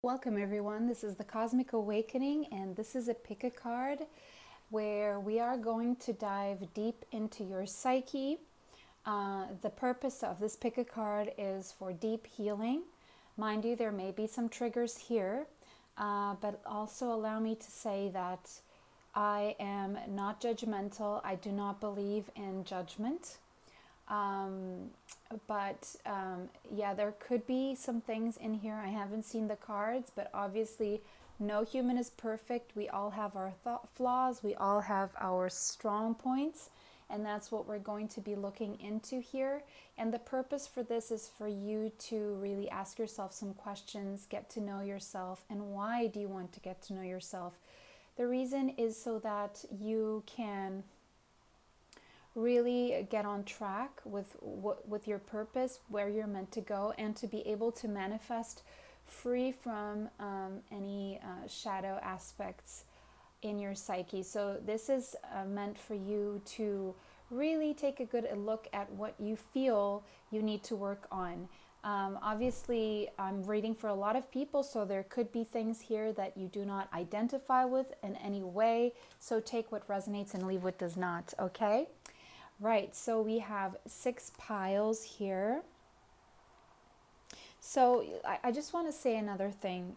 Welcome everyone, this is the Cosmic Awakening and this is a pick a card where we are going to dive deep into your psyche. The purpose of this pick a card is for deep healing. Mind you, there may be some triggers here, but also allow me to say that I am not judgmental. I do not believe in judgment. Um, but yeah, there could be some things in here. I haven't seen the cards, but obviously no human is perfect. We all have our flaws. We all have our strong points. And that's what we're going to be looking into here. And the purpose for this is for you to really ask yourself some questions, get to know yourself. And why do you want to get to know yourself? The reason is so that you can really get on track with your purpose, where you're meant to go, and to be able to manifest free from any shadow aspects in your psyche. So this is meant for you to really take a good look at what you feel you need to work on. Obviously, I'm reading for a lot of people, so there could be things here that you do not identify with in any way. So take what resonates and leave what does not, okay? Right, so we have 6 piles here. So I just want to say another thing.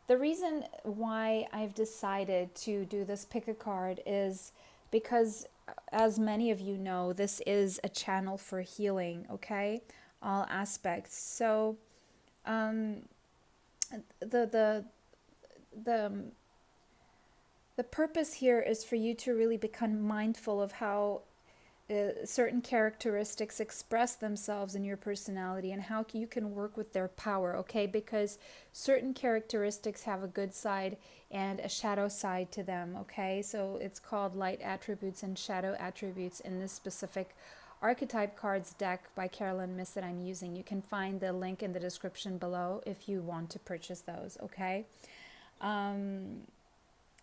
The reason why I've decided to do this pick a card is because, as many of you know, this is a channel for healing, okay? All aspects. So the the the purpose here is for you to really become mindful of how certain characteristics express themselves in your personality and how you can work with their power, okay? Because certain characteristics have a good side and a shadow side to them, okay? So it's called light attributes and shadow attributes in this specific archetype cards deck by Carolyn Miss that I'm using. You can find the link in the description below if you want to purchase those, okay?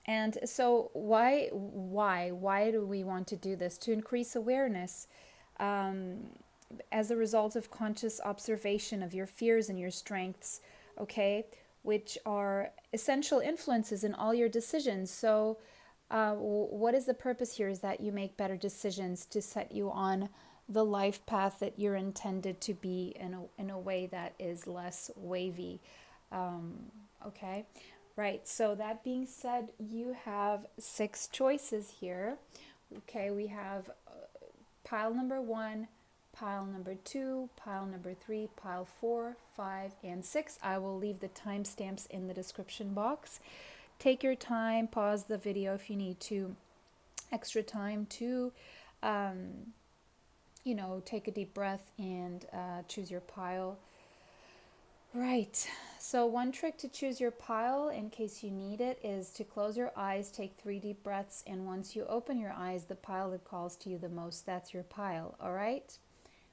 And so why do we want to do this? To increase awareness as a result of conscious observation of your fears and your strengths, okay, which are essential influences in all your decisions. So what is the purpose here is that you make better decisions to set you on the life path that you're intended to be in a way that is less wavy, okay? Right, so that being said, you have 6 choices here. Okay, we have pile number 1, pile number 2, pile number 3, pile 4, 5, and 6. I will leave the timestamps in the description box. Take your time, pause the video if you need to. Extra time to, take a deep breath and choose your pile. Right, so one trick to choose your pile in case you need it is to close your eyes, take 3 deep breaths, and once you open your eyes, the pile that calls to you the most, that's your pile, all right?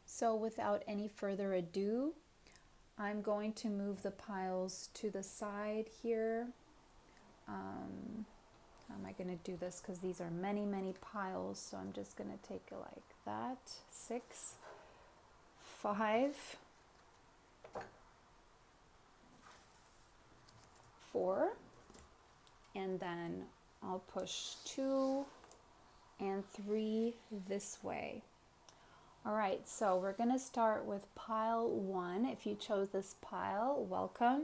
So without any further ado, I'm going to move the piles to the side here. How am I going to do this? Because these are many, many piles, so I'm just going to take it like that. 6, 5, 4, and then I'll push 2 and 3 this way. All right, so we're going to start with pile 1. If you chose this pile, welcome.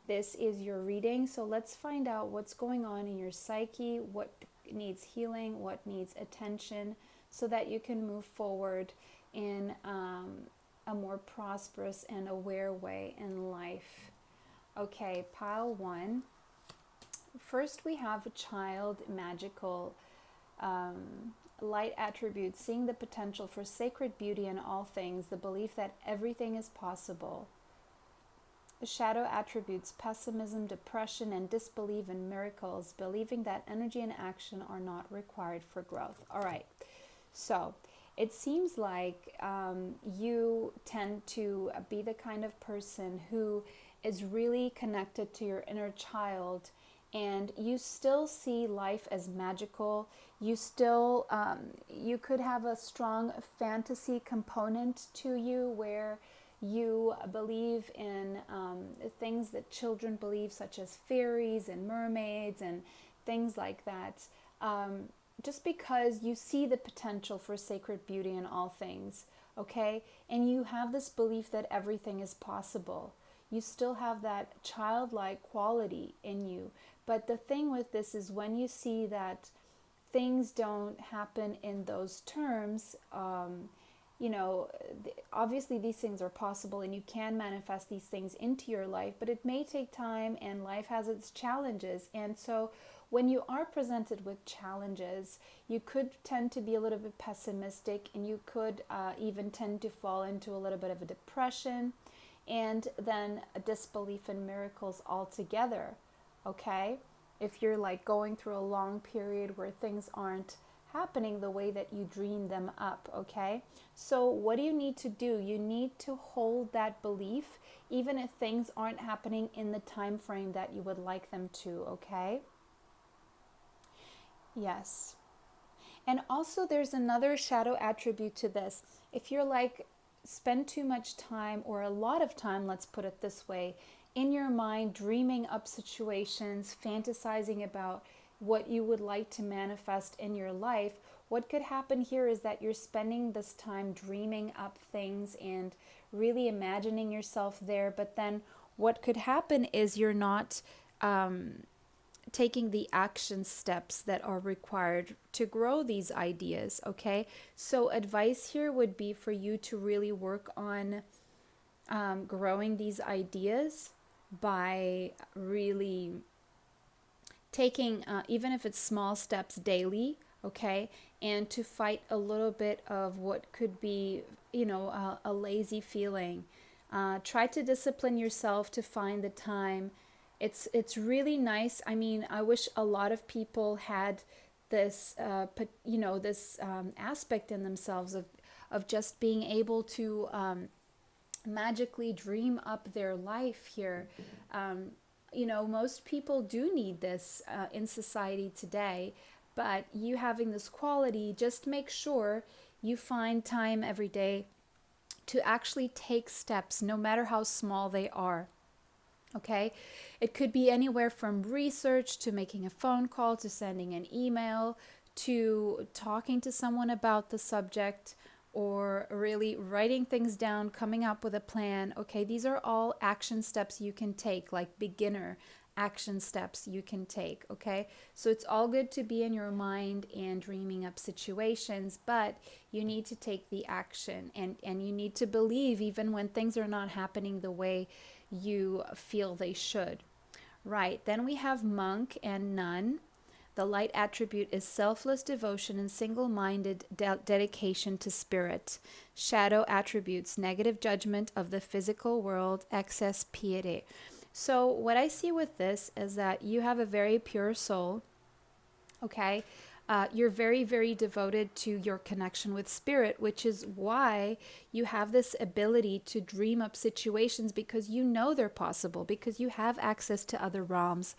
This is your reading, so let's find out what's going on in your psyche, what needs healing, what needs attention, so that you can move forward in a more prosperous and aware way in life. Okay, pile 1. First we have a child, magical, light attributes, seeing the potential for sacred beauty in all things, the belief that everything is possible. Shadow attributes, pessimism, depression, and disbelief in miracles, believing that energy and action are not required for growth. All right, so it seems like you tend to be the kind of person who is really connected to your inner child, and you still see life as magical. You still, you could have a strong fantasy component to you where you believe in things that children believe, such as fairies and mermaids and things like that, just because you see the potential for sacred beauty in all things, okay? And you have this belief that everything is possible. You still have that childlike quality in you. But the thing with this is when you see that things don't happen in those terms, obviously these things are possible and you can manifest these things into your life, but it may take time and life has its challenges. And so when you are presented with challenges, you could tend to be a little bit pessimistic, and you could even tend to fall into a little bit of a depression and then a disbelief in miracles altogether, okay? If you're like going through a long period where things aren't happening the way that you dream them up, okay? So what do you need to do? You need to hold that belief even if things aren't happening in the time frame that you would like them to, okay? Yes. And also there's another shadow attribute to this. If you're like spend too much time, or a lot of time, let's put it this way, in your mind dreaming up situations, fantasizing about what you would like to manifest in your life, what could happen here is that you're spending this time dreaming up things and really imagining yourself there, but then what could happen is you're not taking the action steps that are required to grow these ideas, okay? So advice here would be for you to really work on growing these ideas by really taking, even if it's small steps daily, okay? And to fight a little bit of what could be, a lazy feeling. Try to discipline yourself to find the time. It's really nice. I mean, I wish a lot of people had this, this aspect in themselves of just being able to magically dream up their life here. Most people do need this in society today, but you having this quality, just make sure you find time every day to actually take steps, no matter how small they are. Okay, it could be anywhere from research to making a phone call to sending an email to talking to someone about the subject, or really writing things down, coming up with a plan. Okay, these are all action steps you can take, like beginner action steps you can take, okay? So it's all good to be in your mind and dreaming up situations, but you need to take the action, and you need to believe even when things are not happening the way you feel they should. Right, then we have monk and nun. The light attribute is selfless devotion and single-minded dedication to spirit. Shadow attributes, negative judgment of the physical world, excess piety. So what I see with this is that you have a very pure soul, okay? You're very, very devoted to your connection with spirit, which is why you have this ability to dream up situations, because you know they're possible, because you have access to other realms.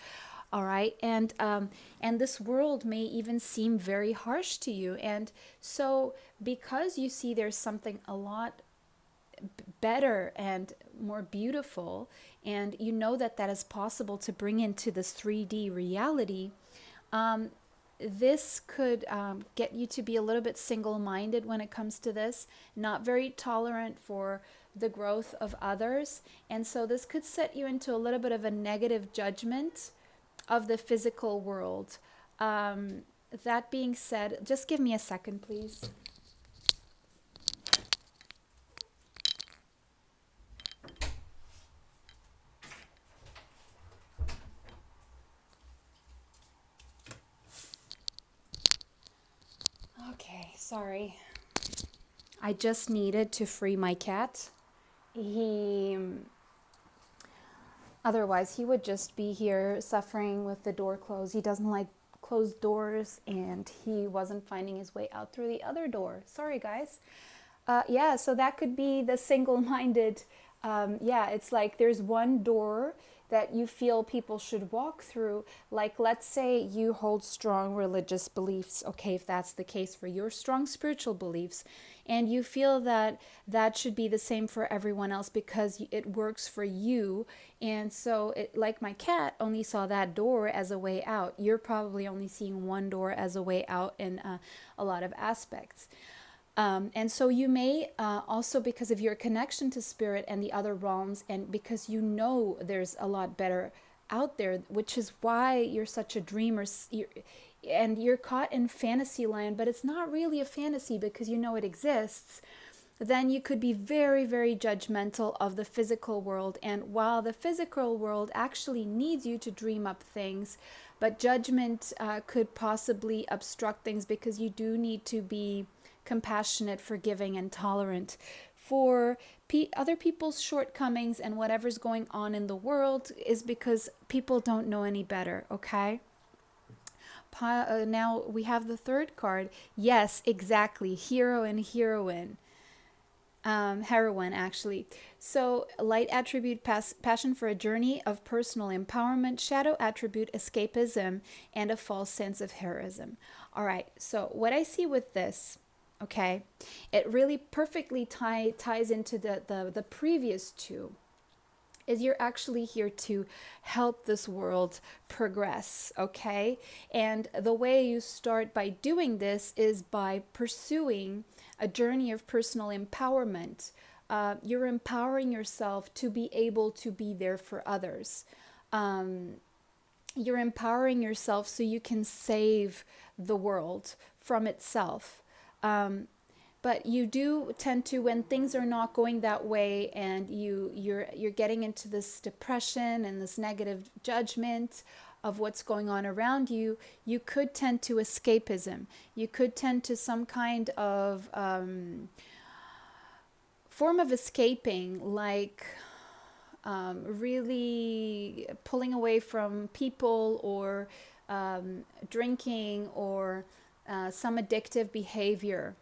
All right. And this world may even seem very harsh to you. And so because you see there's something a lot better and more beautiful, and you know that that is possible to bring into this 3D reality, this could get you to be a little bit single-minded when it comes to this, not very tolerant for the growth of others. And so this could set you into a little bit of a negative judgment of the physical world. That being said, just give me a second, please. Okay, sorry. I just needed to free my cat. Otherwise, he would just be here suffering with the door closed. He doesn't like closed doors, and he wasn't finding his way out through the other door. Sorry, guys. So that could be the single-minded. It's like there's one door that you feel people should walk through. Like, let's say you hold strong religious beliefs, okay, if that's the case for your strong spiritual beliefs, and you feel that that should be the same for everyone else because it works for you. And so, like my cat only saw that door as a way out. You're probably only seeing one door as a way out in a lot of aspects. And so you may also, because of your connection to spirit and the other realms, and because you know there's a lot better out there, which is why you're such a dreamer, and you're caught in fantasy land, but it's not really a fantasy because you know it exists. Then you could be very, very judgmental of the physical world. And while the physical world actually needs you to dream up things, but judgment could possibly obstruct things, because you do need to be compassionate, forgiving, and tolerant for other people's shortcomings, and whatever's going on in the world is because people don't know any better, okay? Now we have the third card. Yes, exactly. Hero and heroine. Heroine, actually. So, light attribute, passion for a journey of personal empowerment. Shadow attribute, escapism, and a false sense of heroism. All right, so what I see with this, okay, it really perfectly ties into the previous two. Is you're actually here to help this world progress, okay? And the way you start by doing this is by pursuing a journey of personal empowerment. You're empowering yourself to be able to be there for others. You're empowering yourself so you can save the world from itself. But you do tend to, when things are not going that way, and you're getting into this depression and this negative judgment of what's going on around you, you could tend to escapism. You could tend to some kind of form of escaping, like really pulling away from people, or drinking, or some addictive behavior.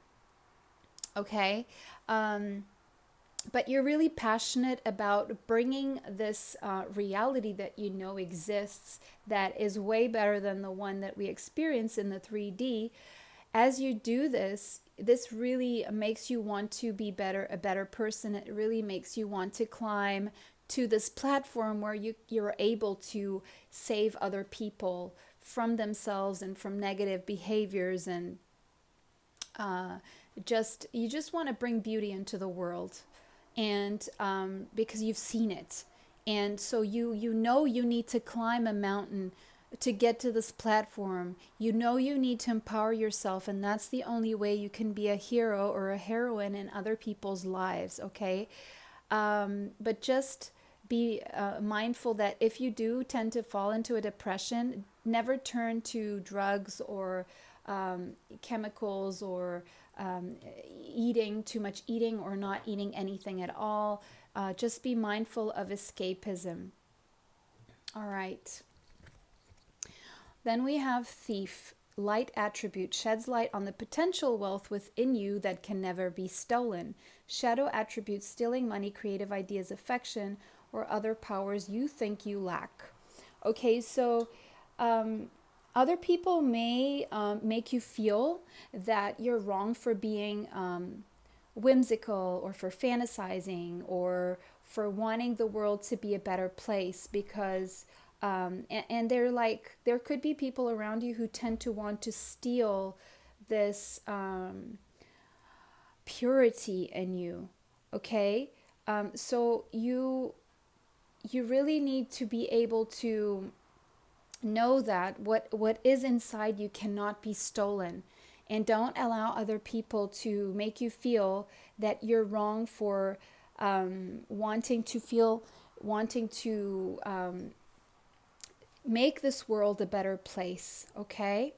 Okay, but you're really passionate about bringing this reality that you know exists, that is way better than the one that we experience in the 3D. As you do this, this really makes you want to be a better person. It really makes you want to climb to this platform where you're able to save other people from themselves and from negative behaviors, and you just want to bring beauty into the world, and because you've seen it, and so you know you need to climb a mountain to get to this platform. You know you need to empower yourself, and that's the only way you can be a hero or a heroine in other people's lives, okay? But just be mindful that if you do tend to fall into a depression, never turn to drugs or chemicals, or eating too much, or not eating anything at all. Just be mindful of escapism. All right. Then we have thief. Light attribute sheds light on the potential wealth within you that can never be stolen. Shadow attribute stealing money, creative ideas, affection, or other powers you think you lack. Okay, so other people may make you feel that you're wrong for being whimsical, or for fantasizing, or for wanting the world to be a better place, because and they're like, there could be people around you who tend to want to steal this purity in you, okay? So you really need to be able to know that what is inside you cannot be stolen, and don't allow other people to make you feel that you're wrong for wanting to make this world a better place, okay?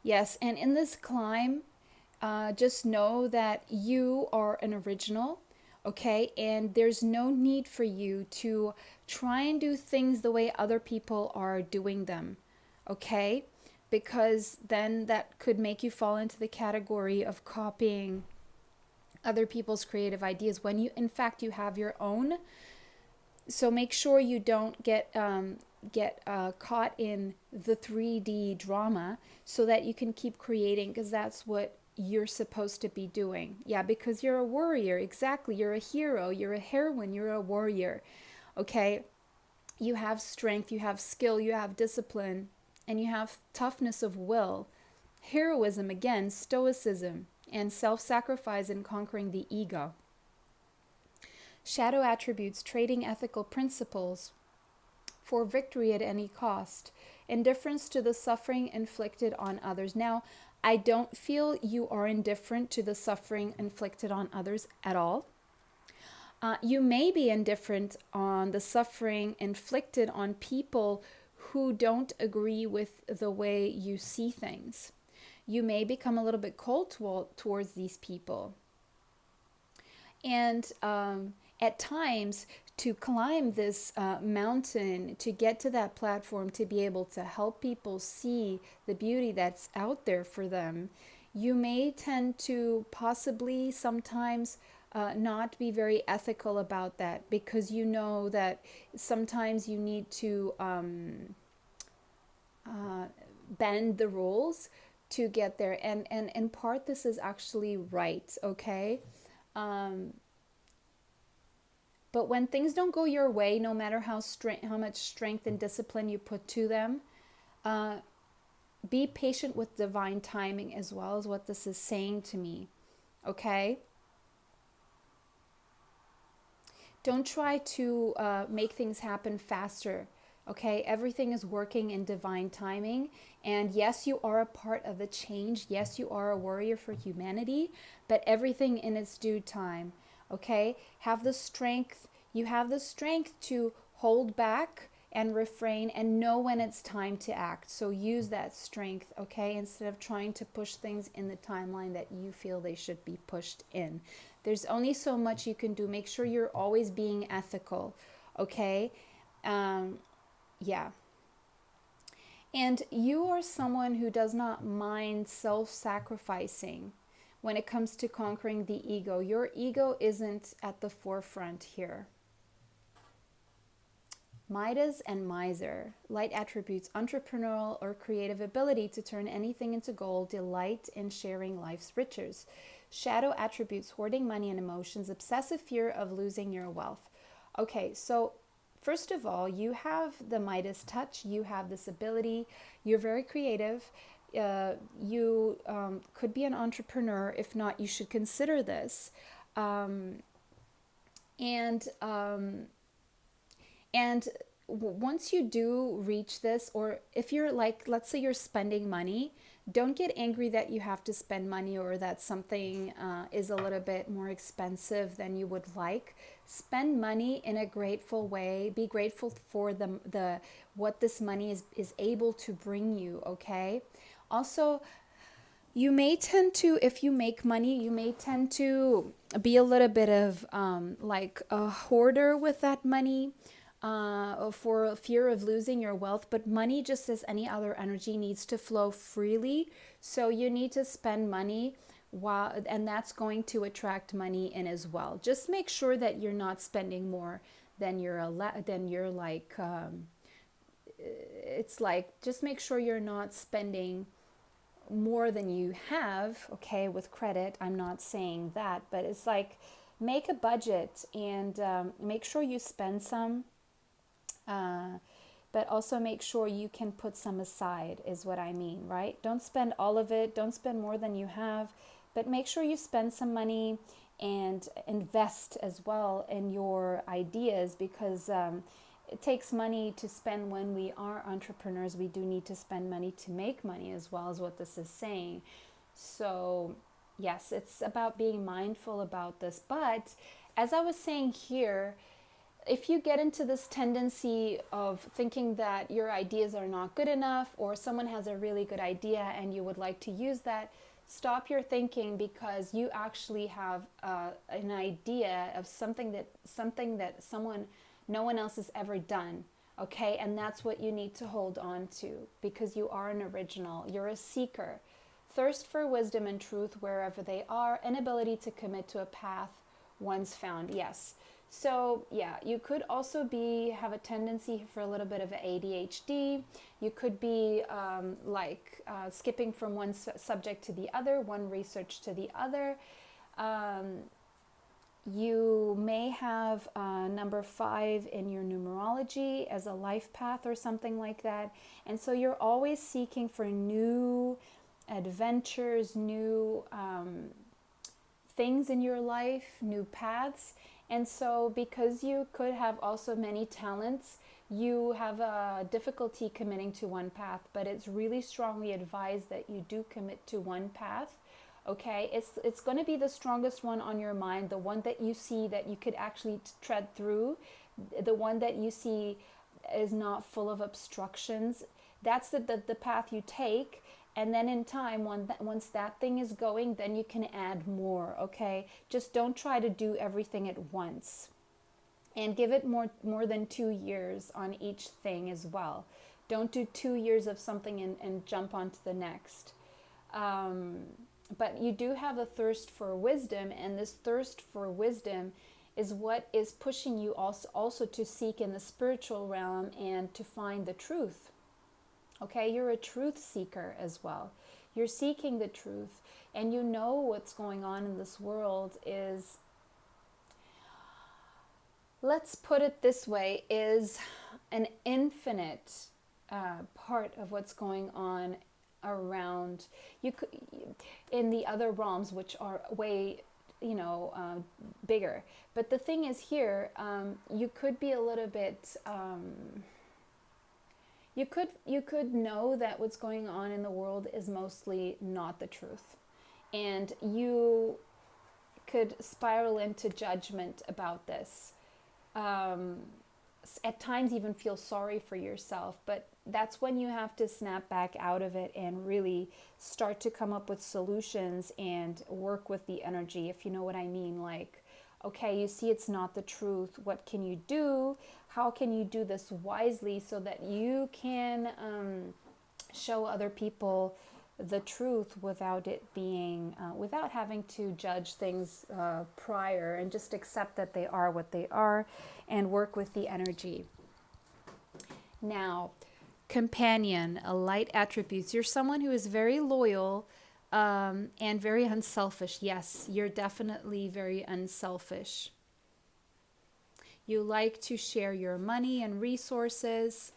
Yes, and in this climb, just know that you are an original, okay? And there's no need for you to try and do things the way other people are doing them, okay? because then that could make you fall into the category of copying other people's creative ideas when you, in fact, you have your own. So make sure you don't get caught in the 3D drama, so that you can keep creating, because that's what you're supposed to be doing. Yeah, because you're a warrior. Exactly. You're a hero. You're a heroine. You're a warrior. Okay. You have strength. You have skill. You have discipline. And you have toughness of will. Heroism, again, stoicism, and self-sacrifice in conquering the ego. Shadow attributes, trading ethical principles for victory at any cost, indifference to the suffering inflicted on others. Now, I don't feel you are indifferent to the suffering inflicted on others at all. You may be indifferent on the suffering inflicted on people who don't agree with the way you see things. You may become a little bit cold towards these people. And at times, to climb this mountain, to get to that platform, to be able to help people see the beauty that's out there for them, you may tend to possibly sometimes not be very ethical about that, because you know that sometimes you need to bend the rules to get there. And in part, this is actually right, okay? But when things don't go your way, no matter how much strength and discipline you put to them, be patient with divine timing as well, as what this is saying to me, okay? Don't try to make things happen faster, okay? Everything is working in divine timing. And yes, you are a part of the change. Yes, you are a warrior for humanity, but everything in its due time, okay? Have the strength. You have the strength to hold back and refrain and know when it's time to act. So use that strength, okay? Instead of trying to push things in the timeline that you feel they should be pushed in. There's only so much you can do. Make sure you're always being ethical, okay? Yeah. And you are someone who does not mind self-sacrificing when it comes to conquering the ego. Your ego isn't at the forefront here. Midas and Miser, light attributes, entrepreneurial or creative ability to turn anything into gold, delight in sharing life's riches. Shadow attributes, hoarding money and emotions, obsessive fear of losing your wealth. Okay, so first of all, you have the Midas touch, you have this ability, you're very creative, you could be an entrepreneur. If not, you should consider this. And once you do reach this, or if you're like, let's say you're spending money, don't get angry that you have to spend money, or that something is a little bit more expensive than you would like. Spend money in a grateful way. Be grateful for the what this money is able to bring you, okay? Also, you may tend to, if you make money, you may tend to be a little bit of like a hoarder with that money. For fear of losing your wealth, but money, just as any other energy, needs to flow freely. So you need to spend money, and that's going to attract money in as well. Just make sure that you're not spending more than you're like. It's like, just make sure you're not spending more than you have. Okay, with credit, I'm not saying that, but it's like, make a budget and make sure you spend some. But also make sure you can put some aside, is what I mean, right? Don't spend all of it. Don't spend more than you have, but make sure you spend some money and invest as well in your ideas, because it takes money to spend when we are entrepreneurs. We do need to spend money to make money as well, as what this is saying. So yes, it's about being mindful about this. But as I was saying here, if you get into this tendency of thinking that your ideas are not good enough, or someone has a really good idea and you would like to use that, stop your thinking, because you actually have an idea of something that no one else has ever done. Okay, and that's what you need to hold on to, because you are an original. You're a seeker. Thirst for wisdom and truth wherever they are, inability to commit to a path once found. Yes. So yeah, you could also have a tendency for a little bit of ADHD. You could be skipping from one subject to the other, one research to the other. You may have number 5 in your numerology as a life path or something like that. And so you're always seeking for new adventures, new things in your life, new paths. And so because you could have also many talents, you have a difficulty committing to one path, but it's really strongly advised that you do commit to one path. Okay, it's going to be the strongest one on your mind, the one that you see that you could actually tread through, the one that you see is not full of obstructions. That's the path you take. And then in time, once that thing is going, then you can add more, okay? Just don't try to do everything at once. And give it more than 2 years on each thing as well. Don't do 2 years of something and jump onto the next. But you do have a thirst for wisdom, and this thirst for wisdom is what is pushing you also to seek in the spiritual realm and to find the truth. Okay, you're a truth seeker as well. You're seeking the truth, and you know what's going on in this world is, let's put it this way, is an infinite part of what's going on around you could in the other realms, which are way bigger. But the thing is here, you could be a little bit you could know that what's going on in the world is mostly not the truth, and you could spiral into judgment about this. At times even feel sorry for yourself, but that's when you have to snap back out of it and really start to come up with solutions and work with the energy, if you know what I mean. Like, okay, you see it's not the truth. What can you do? How can you do this wisely so that you can show other people the truth without it being, without having to judge things prior, and just accept that they are what they are and work with the energy. Now, companion, light attributes. You're someone who is very loyal and very unselfish. Yes, you're definitely very unselfish. You like to share your money and resources.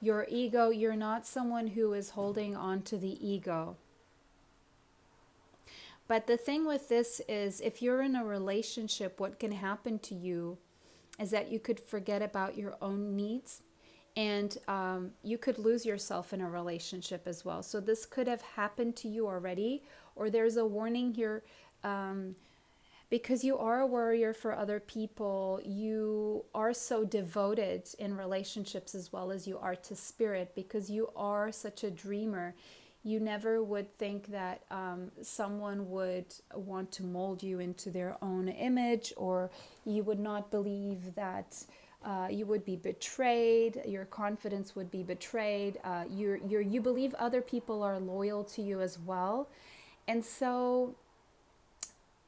Your ego, you're not someone who is holding on to the ego. But the thing with this is, if you're in a relationship, what can happen to you is that you could forget about your own needs, and you could lose yourself in a relationship as well. So this could have happened to you already, or there's a warning here. Because you are a warrior for other people, you are so devoted in relationships as well as you are to spirit, because you are such a dreamer. You never would think that someone would want to mold you into their own image, or you would not believe that you would be betrayed, your confidence would be betrayed. You believe other people are loyal to you as well. And so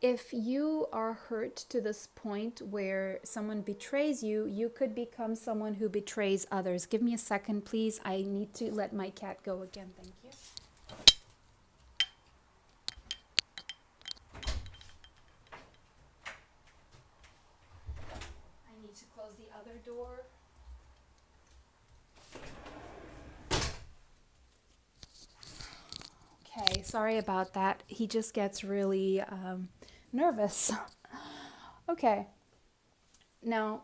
if you are hurt to this point where someone betrays you, you could become someone who betrays others. Give me a second, please. I need to let my cat go again. Thank you. I need to close the other door. Okay, sorry about that. He just gets really nervous. Okay. Now,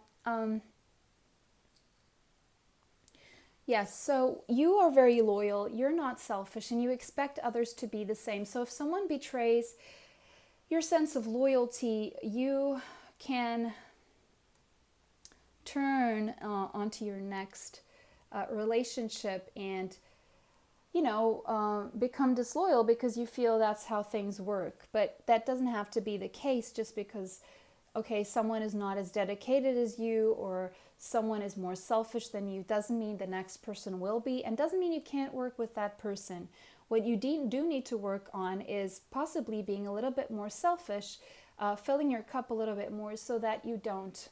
yes, so you are very loyal, you're not selfish, and you expect others to be the same. So if someone betrays your sense of loyalty, you can turn onto your next relationship and become disloyal because you feel that's how things work. But that doesn't have to be the case just because, okay, someone is not as dedicated as you, or someone is more selfish than you, doesn't mean the next person will be, and doesn't mean you can't work with that person. What you do need to work on is possibly being a little bit more selfish, filling your cup a little bit more so that you don't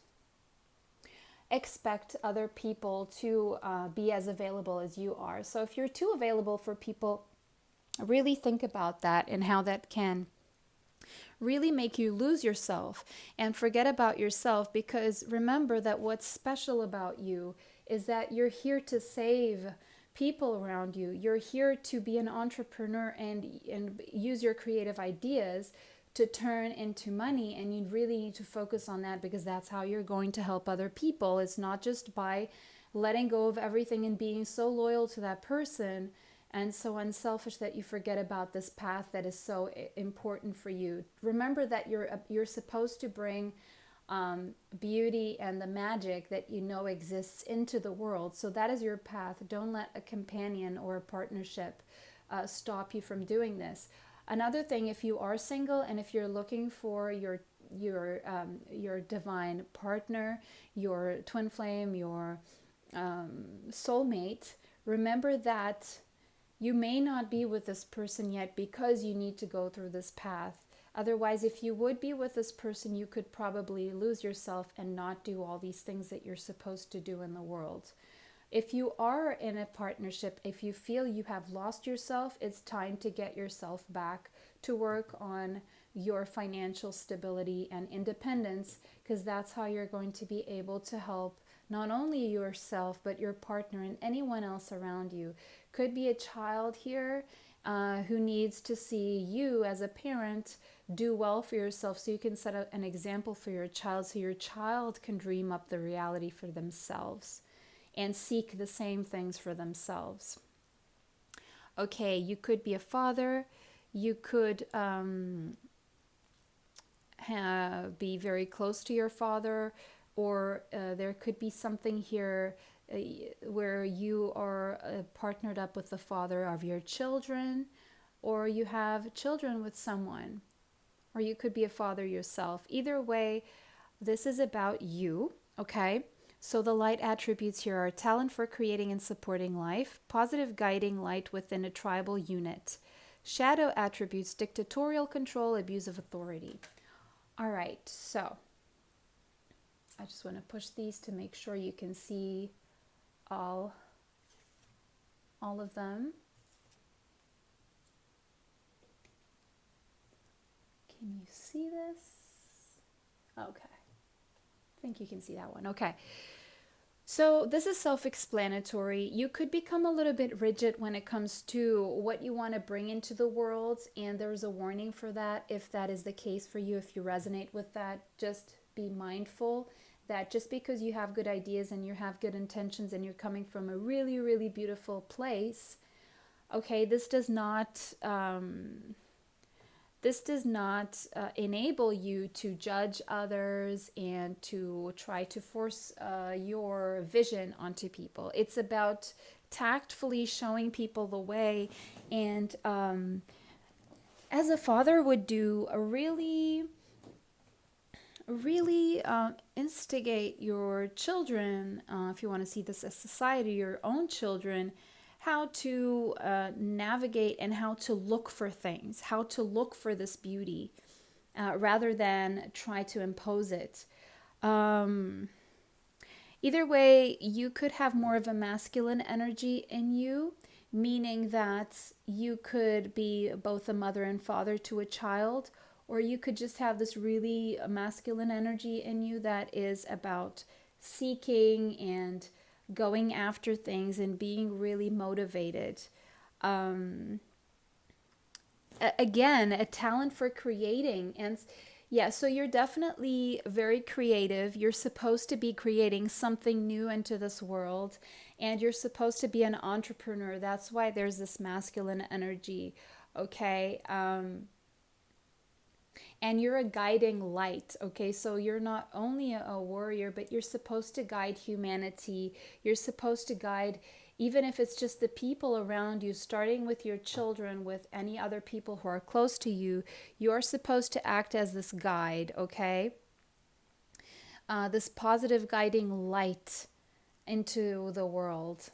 expect other people to be as available as you are. So if you're too available for people, really think about that and how that can really make you lose yourself and forget about yourself, because remember that what's special about you is that you're here to save people around you. You're here to be an entrepreneur and use your creative ideas to turn into money, and you really need to focus on that, because that's how you're going to help other people. It's not just by letting go of everything and being so loyal to that person and so unselfish that you forget about this path that is so important for you. Remember that you're supposed to bring beauty and the magic that you know exists into the world. So that is your path. Don't let a companion or a partnership stop you from doing this. Another thing, if you are single and if you're looking for your divine partner, your twin flame, your soulmate, remember that you may not be with this person yet because you need to go through this path. Otherwise, if you would be with this person, you could probably lose yourself and not do all these things that you're supposed to do in the world. If you are in a partnership, if you feel you have lost yourself, it's time to get yourself back to work on your financial stability and independence, because that's how you're going to be able to help not only yourself, but your partner and anyone else around you. Could be a child here who needs to see you as a parent do well for yourself, so you can set an example for your child, so your child can dream up the reality for themselves and seek the same things for themselves. Okay, you could be a father. You could be very close to your father, or there could be something here where you are partnered up with the father of your children, or you have children with someone, or you could be a father yourself. Either way, this is about you, okay? So the light attributes here are talent for creating and supporting life, positive guiding light within a tribal unit. Shadow attributes, dictatorial control, abuse of authority. All right, so I just want to push these to make sure you can see all of them. Can you see this? Okay. I think you can see that one. Okay. So this is self-explanatory. You could become a little bit rigid when it comes to what you want to bring into the world, and there's a warning for that if that is the case for you. If you resonate with that, just be mindful that just because you have good ideas and you have good intentions and you're coming from a really, really beautiful place, okay, this does not enable you to judge others and to try to force your vision onto people. It's about tactfully showing people the way, and as a father would do, really instigate your children, if you want to see this as society, your own children, how to navigate and how to look for things, how to look for this beauty, rather than try to impose it. Either way, you could have more of a masculine energy in you, meaning that you could be both a mother and father to a child, or you could just have this really masculine energy in you that is about seeking and going after things and being really motivated. Again, a talent for creating. And yeah, so you're definitely very creative. You're supposed to be creating something new into this world, and you're supposed to be an entrepreneur. That's why there's this masculine energy, okay? And you're a guiding light, okay? So you're not only a warrior, but you're supposed to guide humanity. You're supposed to guide, even if it's just the people around you, starting with your children, with any other people who are close to you, you're supposed to act as this guide, okay? this positive guiding light into the world.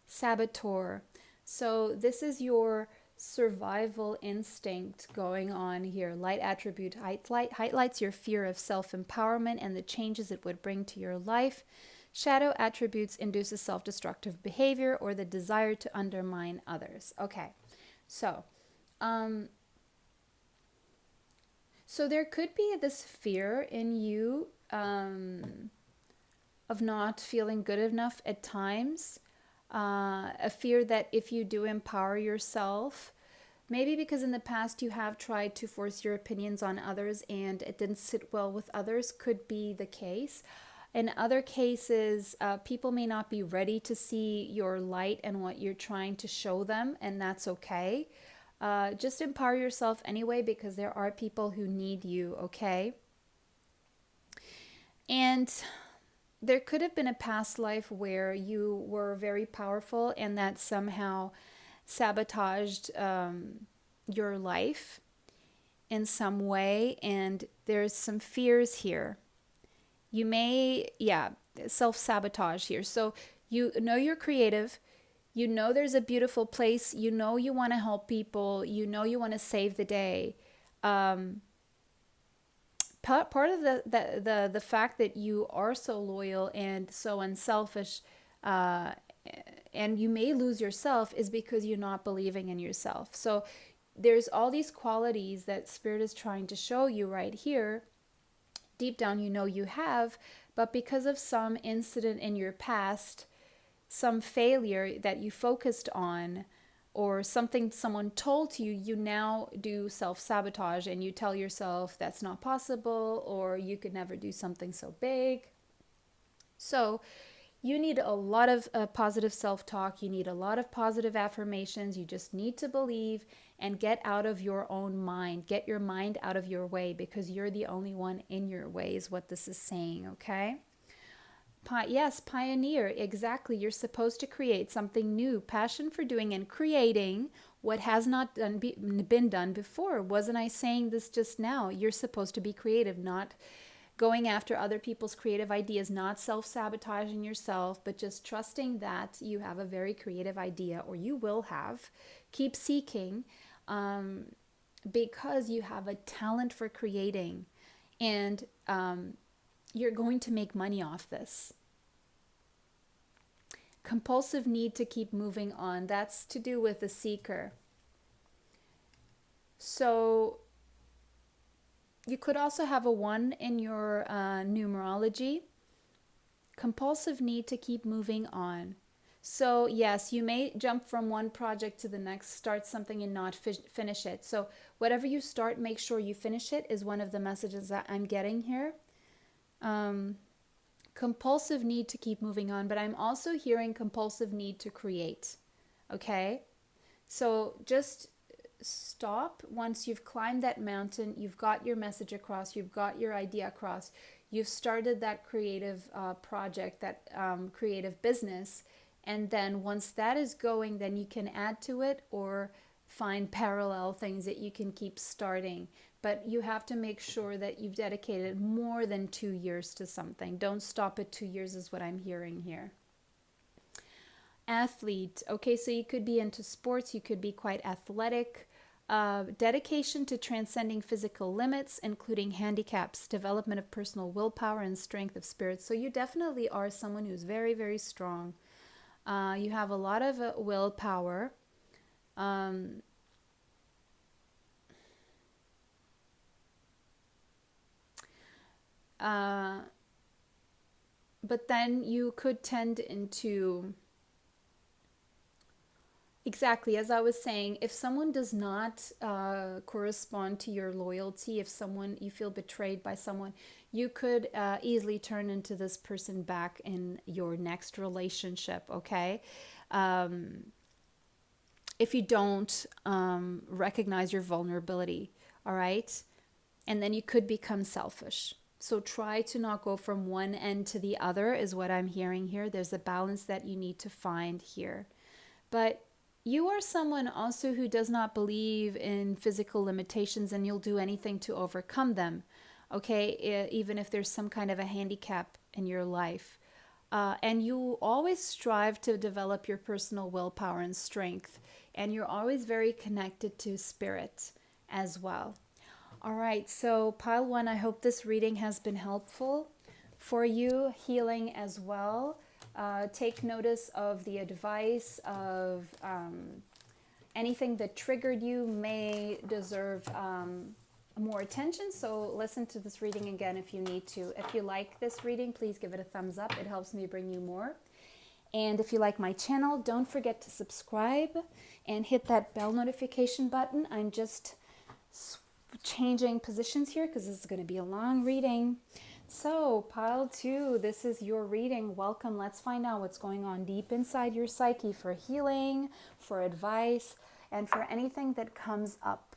Saboteur. So this is your survival instinct going on here. Light attribute highlights your fear of self-empowerment and the changes it would bring to your life. Shadow attributes induces self-destructive behavior or the desire to undermine others. Okay, so so there could be this fear in you of not feeling good enough at times. A fear that if you do empower yourself, maybe because in the past you have tried to force your opinions on others and it didn't sit well with others, could be the case. In other cases, people may not be ready to see your light and what you're trying to show them, and that's okay. Just empower yourself anyway, because there are people who need you, okay? And there could have been a past life where you were very powerful and that somehow sabotaged your life in some way, and there's some fears here. You may, self-sabotage here. So you know you're creative, you know there's a beautiful place, you know you want to help people, you know you want to save the day. Part of the fact that you are so loyal and so unselfish, and you may lose yourself, is because you're not believing in yourself. So there's all these qualities that Spirit is trying to show you right here. Deep down you know you have, but because of some incident in your past, some failure that you focused on, or something someone told you, you now do self-sabotage and you tell yourself that's not possible, or you could never do something so big. So you need a lot of positive self-talk. You need a lot of positive affirmations. You just need to believe and get out of your own mind. Get your mind out of your way, because you're the only one in your way is what this is saying, okay? Yes, pioneer, exactly. You're supposed to create something new, passion for doing and creating what has not been done before. Wasn't I saying this just now? You're supposed to be creative, not going after other people's creative ideas, not self-sabotaging yourself, but just trusting that you have a very creative idea, or you will have. Keep seeking, because you have a talent for creating, and you're going to make money off this. Compulsive need to keep moving on. That's to do with the seeker. So you could also have a 1 in your numerology. Compulsive need to keep moving on. So yes, you may jump from one project to the next, start something and not finish it. So whatever you start, make sure you finish it, is one of the messages that I'm getting here. Compulsive need to keep moving on, but I'm also hearing compulsive need to create. Okay? So just stop once you've climbed that mountain, you've got your message across, you've got your idea across, you've started that creative project, that creative business, and then once that is going, then you can add to it or find parallel things that you can keep starting. But you have to make sure that you've dedicated more than 2 years to something. Don't stop at 2 years is what I'm hearing here. Athlete. Okay, so you could be into sports. You could be quite athletic. Dedication to transcending physical limits, including handicaps, development of personal willpower and strength of spirit. So you definitely are someone who's very, very strong. You have a lot of willpower. But then you could tend into, exactly as I was saying, if someone does not correspond to your loyalty, if someone, you feel betrayed by someone, you could easily turn into this person back in your next relationship, okay? If you don't recognize your vulnerability, all right? And then you could become selfish. So try to not go from one end to the other is what I'm hearing here. There's a balance that you need to find here. But you are someone also who does not believe in physical limitations, and you'll do anything to overcome them, okay? Even if there's some kind of a handicap in your life. And you always strive to develop your personal willpower and strength. And you're always very connected to spirit as well. All right, so pile one, I hope this reading has been helpful for you, healing as well. Take notice of the advice of anything that triggered you may deserve more attention. So listen to this reading again if you need to. If you like this reading, please give it a thumbs up. It helps me bring you more. And if you like my channel, don't forget to subscribe and hit that bell notification button. I'm just changing positions here because this is going to be a long reading. So pile two, this is your reading. Welcome. Let's find out what's going on deep inside your psyche for healing, for advice, and for anything that comes up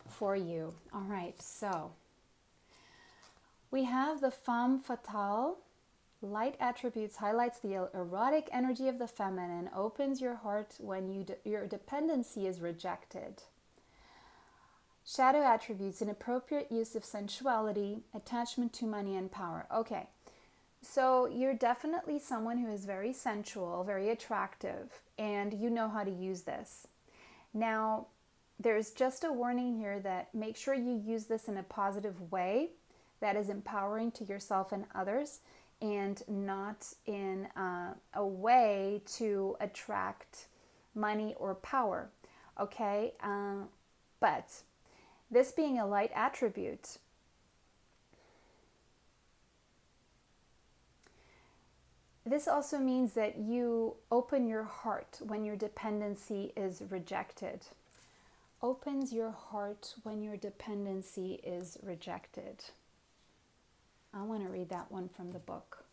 for you. All right, so we have the femme fatale. Light attributes highlights the erotic energy of the feminine, opens your heart when your dependency is rejected. Shadow attributes, inappropriate use of sensuality, attachment to money and power. Okay, so you're definitely someone who is very sensual, very attractive, and you know how to use this. Now, there's just a warning here that make sure you use this in a positive way that is empowering to yourself and others, and not in a way to attract money or power. Okay, but this being a light attribute, this also means that you open your heart when your dependency is rejected. Opens your heart when your dependency is rejected. I want to read that one from the book.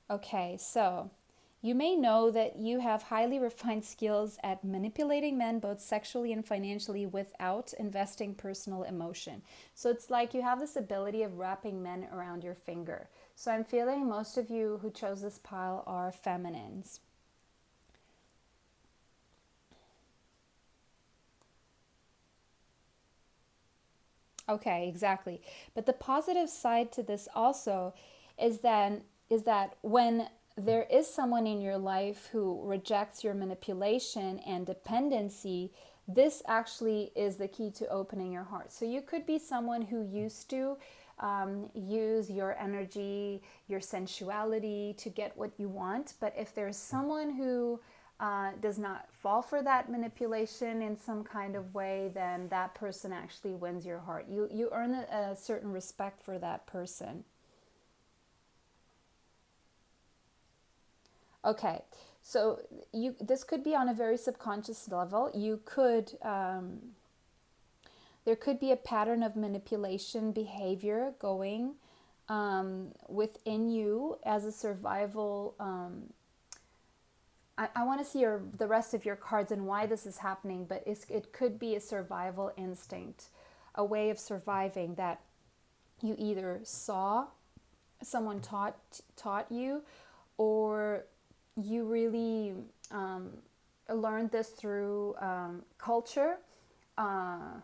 Okay, so you may know that you have highly refined skills at manipulating men both sexually and financially without investing personal emotion. So it's like you have this ability of wrapping men around your finger. So I'm feeling most of you who chose this pile are feminines. Okay, exactly. But the positive side to this also is that when there is someone in your life who rejects your manipulation and dependency, this actually is the key to opening your heart. So you could be someone who used to use your energy, your sensuality to get what you want. But if there's someone who does not fall for that manipulation in some kind of way, then that person actually wins your heart. You earn a certain respect for that person. Okay, so this could be on a very subconscious level. There could be a pattern of manipulation behavior going within you as a survival. I want to see the rest of your cards and why this is happening, but it could be a survival instinct, a way of surviving that you either saw someone taught you, or you really learned this through culture. I'm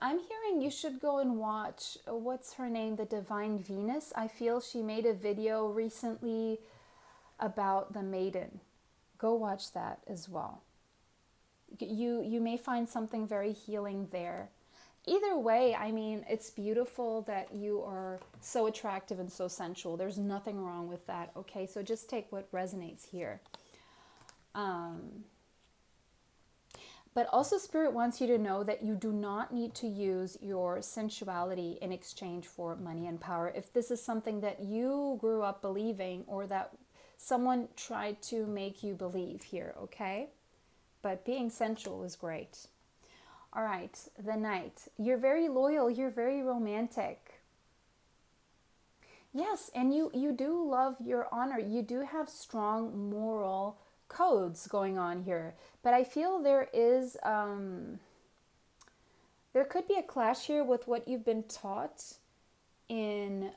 hearing you should go and watch, what's her name, the Divine Venus. I feel she made a video recently about the maiden. Go watch that as well. You may find something very healing there. Either way, I mean, it's beautiful that you are so attractive and so sensual. There's nothing wrong with that, okay? So just take what resonates here. But also Spirit wants you to know that you do not need to use your sensuality in exchange for money and power. If this is something that you grew up believing, or that someone tried to make you believe here, okay? But being sensual is great. All right, the Knight. You're very loyal. You're very romantic. Yes, and you do love your honor. You do have strong moral codes going on here. But I feel there is There could be a clash here with what you've been taught in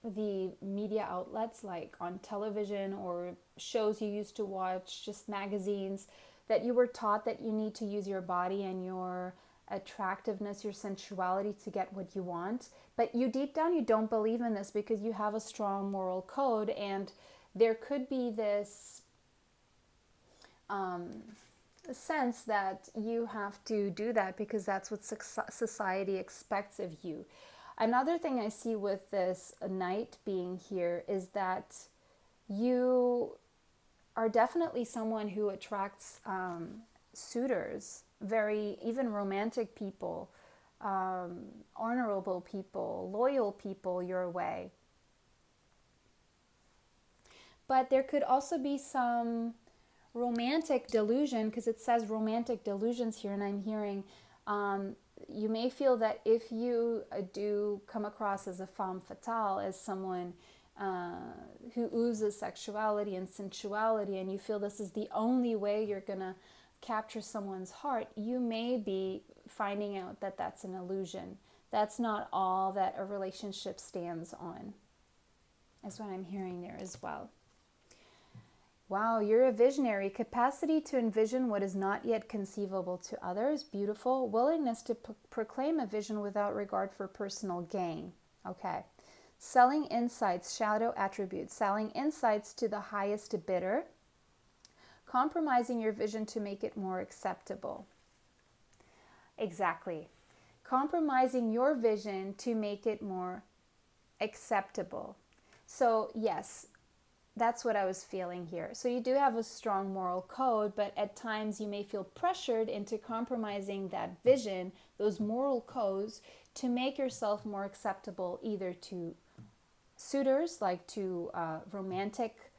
the media outlets, like on television or shows you used to watch, just magazines, that you were taught that you need to use your body and your attractiveness, your sensuality to get what you want. But you deep down, you don't believe in this because you have a strong moral code, and there could be this sense that you have to do that because that's what society expects of you. Another thing I see with this Knight being here is that you are definitely someone who attracts suitors, very, even romantic people, honorable people, loyal people your way. But there could also be some romantic delusion, because it says romantic delusions here, and I'm hearing you may feel that if you do come across as a femme fatale, as someone who oozes sexuality and sensuality, and you feel this is the only way you're going to capture someone's heart, you may be finding out that that's an illusion. That's not all that a relationship stands on, is what I'm hearing there as well. Wow, you're a visionary. Capacity to envision what is not yet conceivable to others. Beautiful. Willingness to proclaim a vision without regard for personal gain. Okay. Selling insights, shadow attributes. Selling insights to the highest bidder. Compromising your vision to make it more acceptable. Exactly. Compromising your vision to make it more acceptable. So, yes, that's what I was feeling here. So you do have a strong moral code, but at times you may feel pressured into compromising that vision, those moral codes, to make yourself more acceptable either to suitors, like to romantic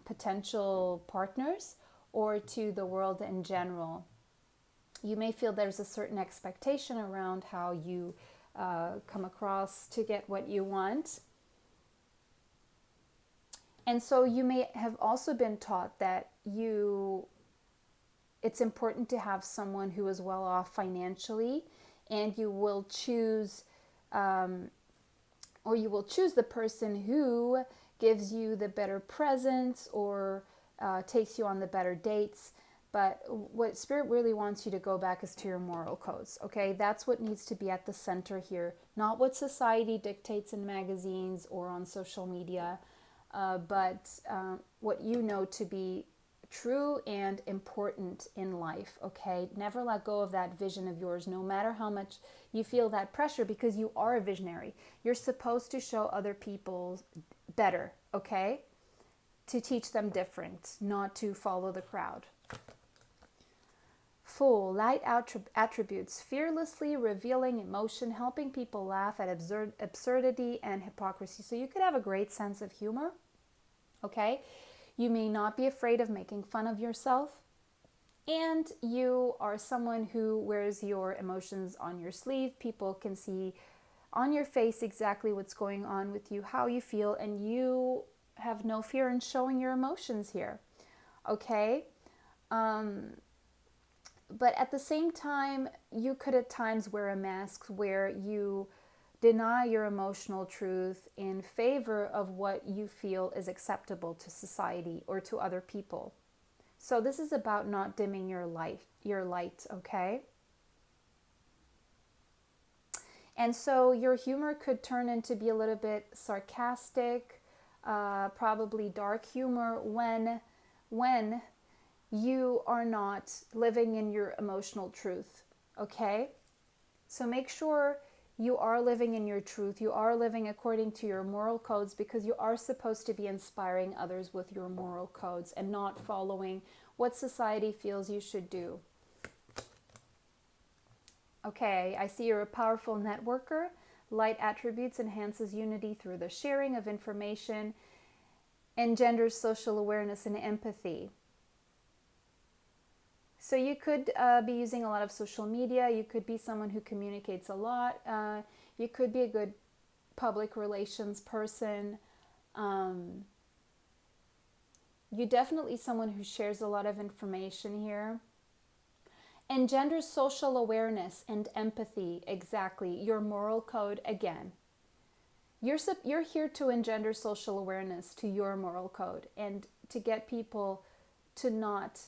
potential partners, or to the world in general. You may feel there's a certain expectation around how you come across to get what you want. And so you may have also been taught that it's important to have someone who is well off financially, and you will choose the person who gives you the better presents or takes you on the better dates. But what Spirit really wants you to go back is to your moral codes, okay? That's what needs to be at the center here, not what society dictates in magazines or on social media. But what you know to be true and important in life, okay? Never let go of that vision of yours, no matter how much you feel that pressure, because you are a visionary. You're supposed to show other people better, okay? To teach them different, not to follow the crowd. Fool, light attributes, fearlessly revealing emotion, helping people laugh at absurdity and hypocrisy. So you could have a great sense of humor, okay? You may not be afraid of making fun of yourself, and you are someone who wears your emotions on your sleeve. People can see on your face exactly what's going on with you, how you feel, and you have no fear in showing your emotions here, okay? But at the same time, you could at times wear a mask where you deny your emotional truth in favor of what you feel is acceptable to society or to other people. So this is about not dimming your light, okay? And so your humor could turn into be a little bit sarcastic, probably dark humor when you are not living in your emotional truth, okay? So make sure you are living in your truth. You are living according to your moral codes, because you are supposed to be inspiring others with your moral codes and not following what society feels you should do. Okay, I see you're a powerful networker. Light attributes enhances unity through the sharing of information, engenders social awareness and empathy. So you could be using a lot of social media. You could be someone who communicates a lot. You could be a good public relations person. You definitely someone who shares a lot of information here. Engenders social awareness and empathy. Exactly. Your moral code again. You're here to engender social awareness to your moral code and to get people to not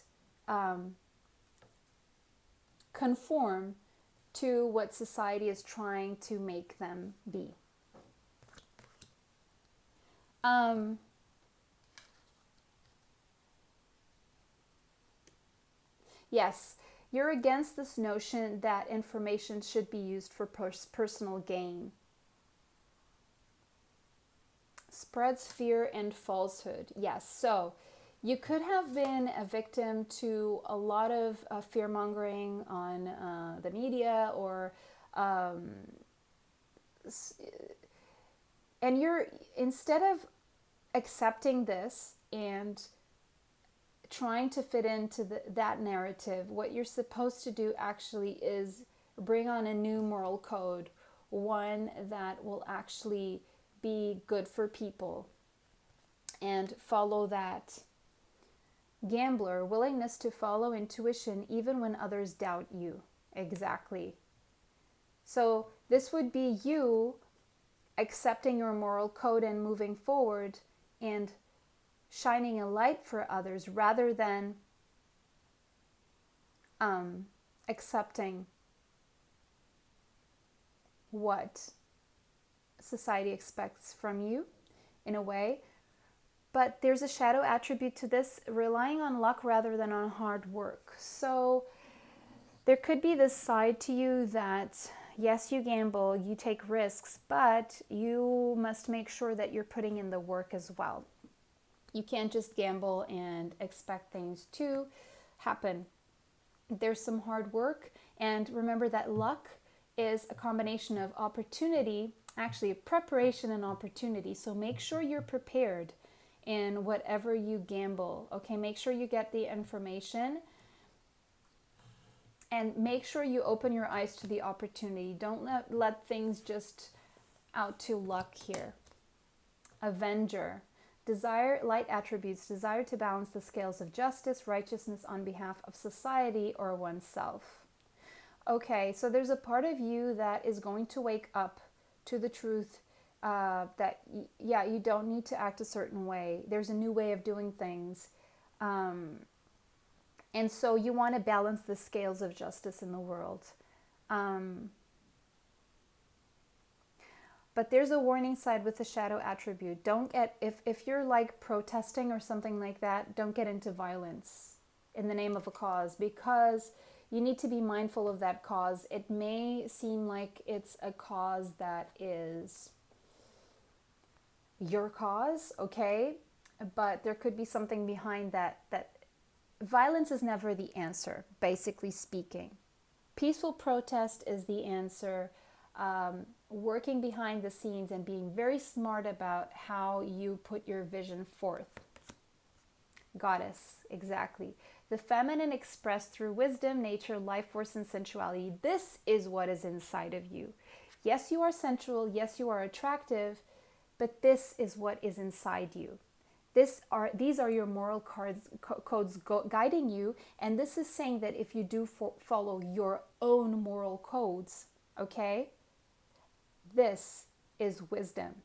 conform to what society is trying to make them be. Yes, you're against this notion that information should be used for personal gain. Spreads fear and falsehood. Yes, so you could have been a victim to a lot of fear mongering on the media, or and you're, instead of accepting this and trying to fit into that narrative, what you're supposed to do actually is bring on a new moral code, one that will actually be good for people, and follow that. Gambler, willingness to follow intuition even when others doubt you. Exactly. So this would be you accepting your moral code and moving forward and shining a light for others, rather than accepting what society expects from you in a way. But there's a shadow attribute to this, relying on luck rather than on hard work. So there could be this side to you that, yes, you gamble, you take risks, but you must make sure that you're putting in the work as well. You can't just gamble and expect things to happen. There's some hard work, and remember that luck is a combination of opportunity, actually preparation and opportunity. So make sure you're prepared in whatever you gamble. Okay, make sure you get the information and make sure you open your eyes to the opportunity. Don't let things just out to luck here. Avenger. Desire, light attributes, desire to balance the scales of justice, righteousness on behalf of society or oneself. Okay, so there's a part of you that is going to wake up to the truth that, yeah, you don't need to act a certain way. There's a new way of doing things. And so you want to balance the scales of justice in the world. But there's a warning side with the shadow attribute. Don't get, if you're like protesting or something like that, don't get into violence in the name of a cause, because you need to be mindful of that cause. It may seem like it's a cause that is your cause, okay? But there could be something behind that violence is never the answer, basically speaking. Peaceful protest is the answer. Working behind the scenes and being very smart about how you put your vision forth. Goddess, exactly. The feminine expressed through wisdom, nature, life force, and sensuality. This is what is inside of you. Yes, you are sensual. Yes, you are attractive. But this is what is inside you. These are your moral codes guiding you. And this is saying that if you do follow your own moral codes, okay, this is wisdom.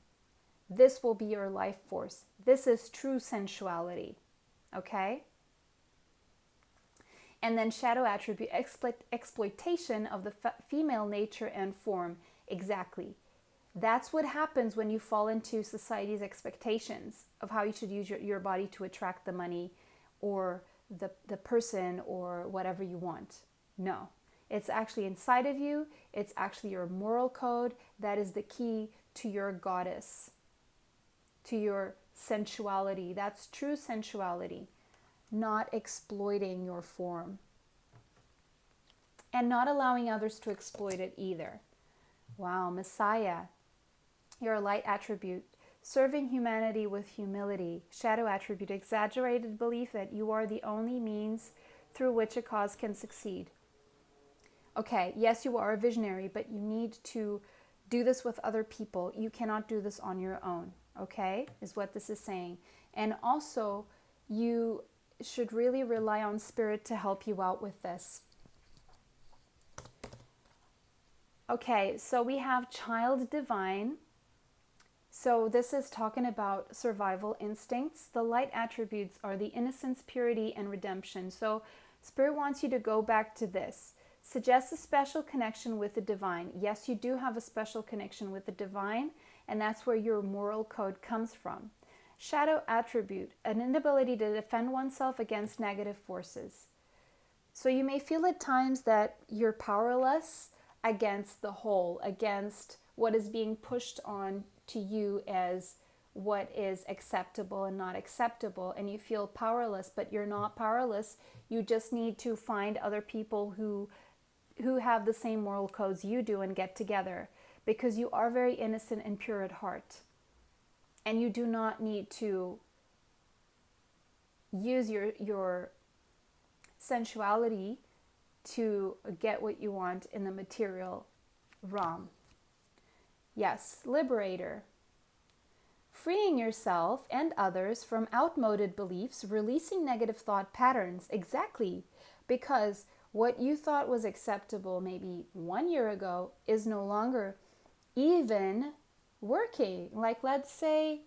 This will be your life force. This is true sensuality, okay? And then shadow attribute, exploitation of the female nature and form. Exactly. That's what happens when you fall into society's expectations of how you should use your body to attract the money or the person or whatever you want. No. It's actually inside of you. It's actually your moral code. That is the key to your goddess, to your sensuality. That's true sensuality, not exploiting your form and not allowing others to exploit it either. Wow, Messiah, you're a light attribute, serving humanity with humility. Shadow attribute, exaggerated belief that you are the only means through which a cause can succeed. Okay, yes, you are a visionary, but you need to do this with other people. You cannot do this on your own, okay, is what this is saying. And also, you should really rely on spirit to help you out with this. Okay, so we have child divine. So this is talking about survival instincts. The light attributes are the innocence, purity, and redemption. So Spirit wants you to go back to this. Suggest a special connection with the divine. Yes, you do have a special connection with the divine, and that's where your moral code comes from. Shadow attribute, an inability to defend oneself against negative forces. So you may feel at times that you're powerless against the whole, against what is being pushed on to you as what is acceptable and not acceptable, and you feel powerless, but you're not powerless. You just need to find other people who have the same moral codes you do and get together, because you are very innocent and pure at heart, and you do not need to use your sensuality to get what you want in the material realm. Yes, liberator. Freeing yourself and others from outmoded beliefs, releasing negative thought patterns. Exactly. Because what you thought was acceptable maybe 1 year ago is no longer even working. Like, let's say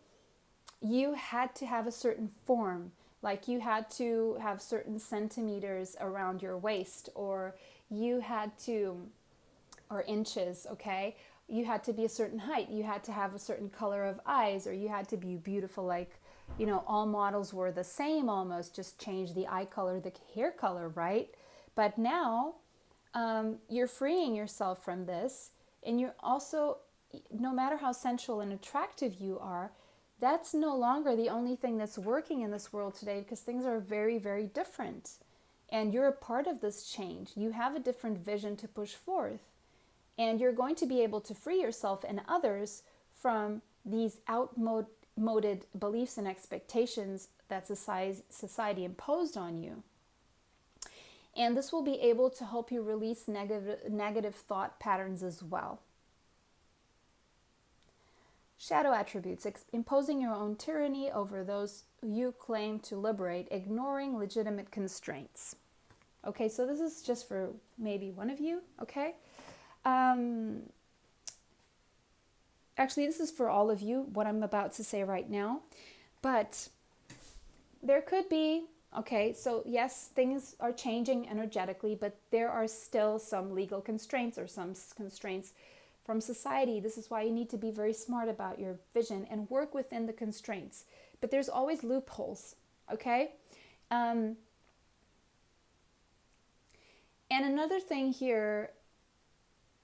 you had to have a certain form, like you had to have certain centimeters around your waist, or you had to, or inches, okay? You had to be a certain height, you had to have a certain color of eyes, or you had to be beautiful, like, you know, all models were the same almost, just change the eye color, the hair color, right? But now you're freeing yourself from this, and you're also, no matter how sensual and attractive you are, that's no longer the only thing that's working in this world today, because things are very, very different. And you're a part of this change. You have a different vision to push forth. And you're going to be able to free yourself and others from these outmoded beliefs and expectations that society imposed on you. And this will be able to help you release negative thought patterns as well. Shadow attributes, imposing your own tyranny over those you claim to liberate, ignoring legitimate constraints. Okay, so this is just for maybe one of you, okay? Actually, this is for all of you, what I'm about to say right now. But there could be, okay, so yes, things are changing energetically, but there are still some legal constraints or some constraints from society. This is why you need to be very smart about your vision and work within the constraints. But there's always loopholes, okay? And another thing here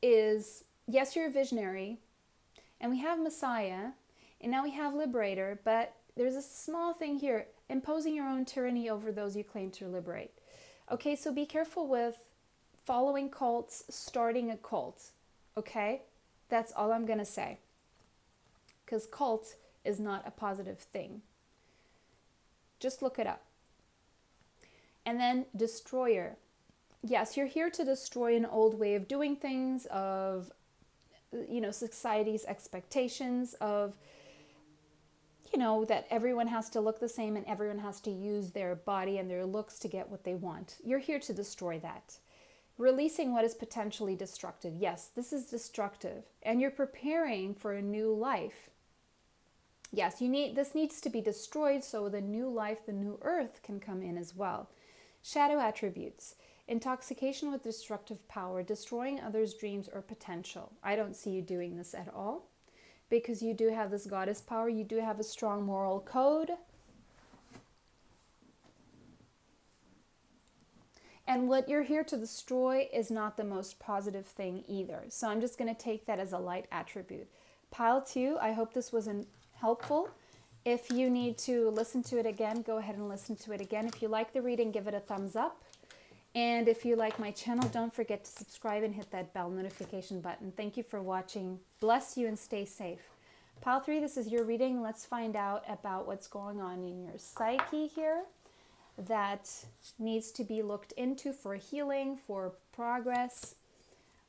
is, yes, you're a visionary, and we have Messiah, and now we have Liberator, but there's a small thing here, imposing your own tyranny over those you claim to liberate. Okay, so be careful with following cults, starting a cult, okay? That's all I'm going to say. Because cult is not a positive thing. Just look it up. And then destroyer. Yes, you're here to destroy an old way of doing things, of, you know, society's expectations of, you know, that everyone has to look the same and everyone has to use their body and their looks to get what they want. You're here to destroy that. Releasing what is potentially destructive. Yes, this is destructive, and you're preparing for a new life. Yes, this needs to be destroyed so the new life, the new earth can come in as well. Shadow attributes. Intoxication with destructive power, destroying others' dreams or potential. I don't see you doing this at all, because you do have this goddess power. You do have a strong moral code. And what you're here to destroy is not the most positive thing either. So I'm just going to take that as a light attribute. Pile 2, I hope this was helpful. If you need to listen to it again, go ahead and listen to it again. If you like the reading, give it a thumbs up. And if you like my channel, don't forget to subscribe and hit that bell notification button. Thank you for watching. Bless you and stay safe. Pile 3, this is your reading. Let's find out about what's going on in your psyche here that needs to be looked into for healing, for progress.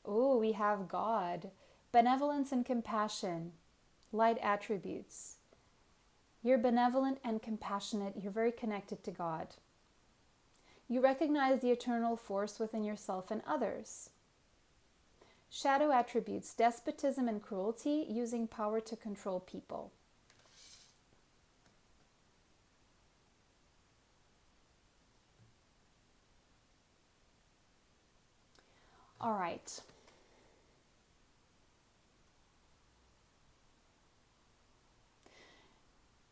Oh, we have God. Benevolence and compassion. Light attributes. You're benevolent and compassionate. You're very connected to God. You recognize the eternal force within yourself and others. Shadow attributes: despotism and cruelty, using power to control people. All right.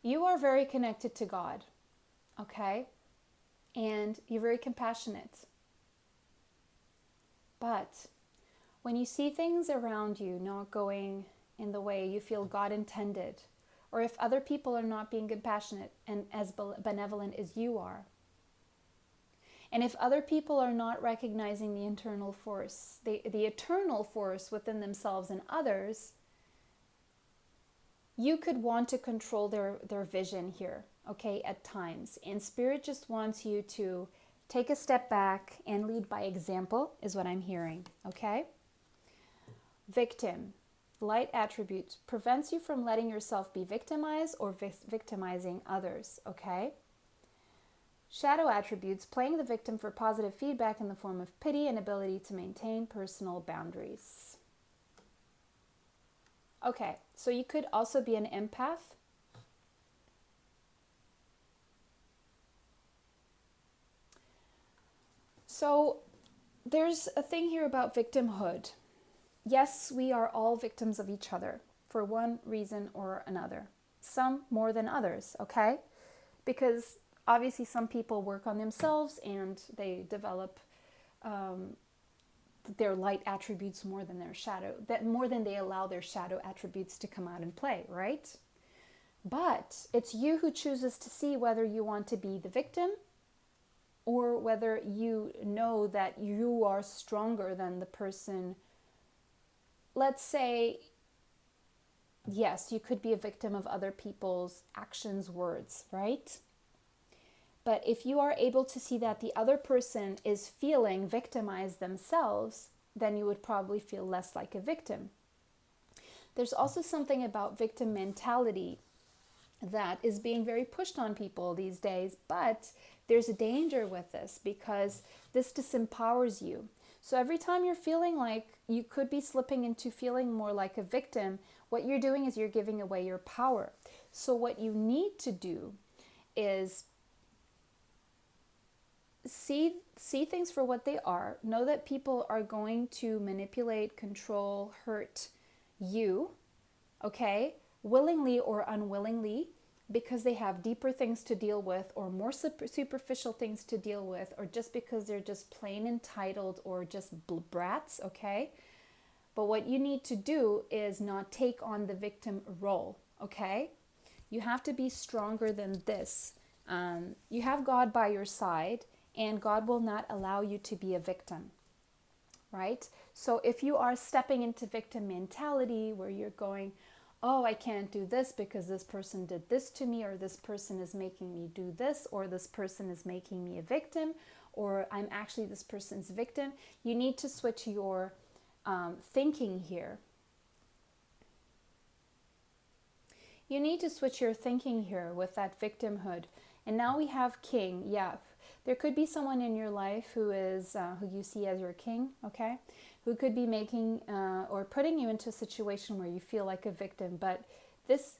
You are very connected to God, okay? And you're very compassionate. But when you see things around you not going in the way you feel God intended, or if other people are not being compassionate and as benevolent as you are, and if other people are not recognizing the internal force, the eternal force within themselves and others, you could want to control their vision here, okay, at times. And Spirit just wants you to take a step back and lead by example, is what I'm hearing, okay? Victim, light attribute, prevents you from letting yourself be victimized or victimizing others, okay? Shadow attributes, playing the victim for positive feedback in the form of pity and ability to maintain personal boundaries. Okay, so you could also be an empath. So there's a thing here about victimhood. Yes, we are all victims of each other for one reason or another. Some more than others, okay? Because obviously some people work on themselves and they develop their light attributes more than their shadow, that more than they allow their shadow attributes to come out and play, right? But it's you who chooses to see whether you want to be the victim or whether you know that you are stronger than the person. Let's say, yes, you could be a victim of other people's actions, words, right? But if you are able to see that the other person is feeling victimized themselves, then you would probably feel less like a victim. There's also something about victim mentality that is being very pushed on people these days, but there's a danger with this because this disempowers you. So every time you're feeling like you could be slipping into feeling more like a victim, what you're doing is you're giving away your power. So what you need to do is see things for what they are. Know that people are going to manipulate, control, hurt you, okay, willingly or unwillingly, because they have deeper things to deal with or more superficial things to deal with, or just because they're just plain entitled or just brats, okay? But what you need to do is not take on the victim role, okay? You have to be stronger than this. You have God by your side, and God will not allow you to be a victim, right? So if you are stepping into victim mentality where you're going, oh, I can't do this because this person did this to me, or this person is making me do this, or this person is making me a victim, or I'm actually this person's victim, you need to switch your thinking here. You need to switch your thinking here with that victimhood. And now we have king, yeah. There could be someone in your life who is who you see as your king, okay? Who could be making or putting you into a situation where you feel like a victim. But this,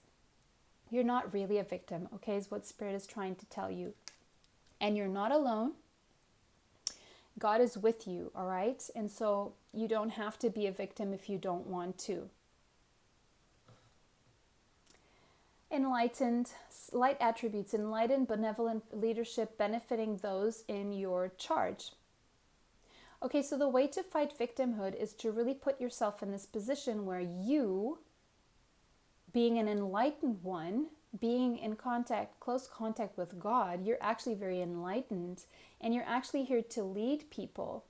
you're not really a victim, okay, is what Spirit is trying to tell you. And you're not alone. God is with you, all right? And so you don't have to be a victim if you don't want to. Enlightened, light attributes, enlightened, benevolent leadership benefiting those in your charge. Okay, so the way to fight victimhood is to really put yourself in this position where you, being an enlightened one, being in close contact with God, you're actually very enlightened, and you're actually here to lead people.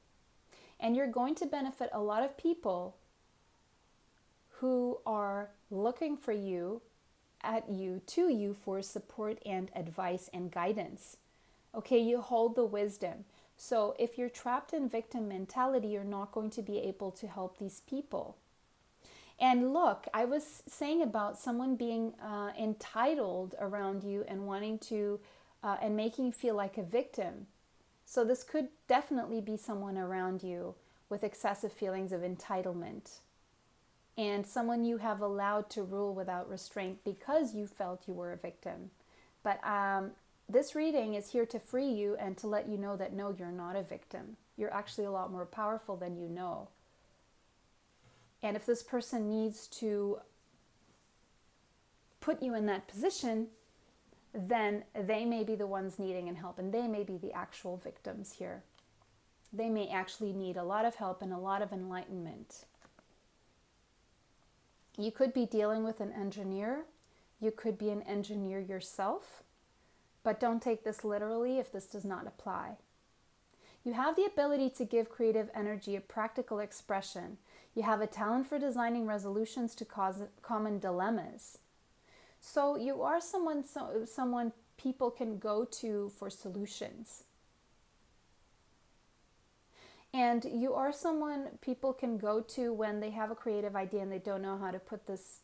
And you're going to benefit a lot of people who are looking for you, to you for support and advice and guidance. Okay, you hold the wisdom. So if you're trapped in victim mentality, you're not going to be able to help these people. And look, I was saying about someone being entitled around you and wanting to, and making you feel like a victim. So this could definitely be someone around you with excessive feelings of entitlement, and someone you have allowed to rule without restraint because you felt you were a victim. But this reading is here to free you and to let you know that no, you're not a victim. You're actually a lot more powerful than you know. And if this person needs to put you in that position, then they may be the ones needing and help, and they may be the actual victims here. They may actually need a lot of help and a lot of enlightenment. You could be dealing with an engineer. You could be an engineer yourself, but don't take this literally if this does not apply. You have the ability to give creative energy a practical expression. You have a talent for designing resolutions to cause common dilemmas. So you are someone people can go to for solutions. And you are someone people can go to when they have a creative idea and they don't know how to put this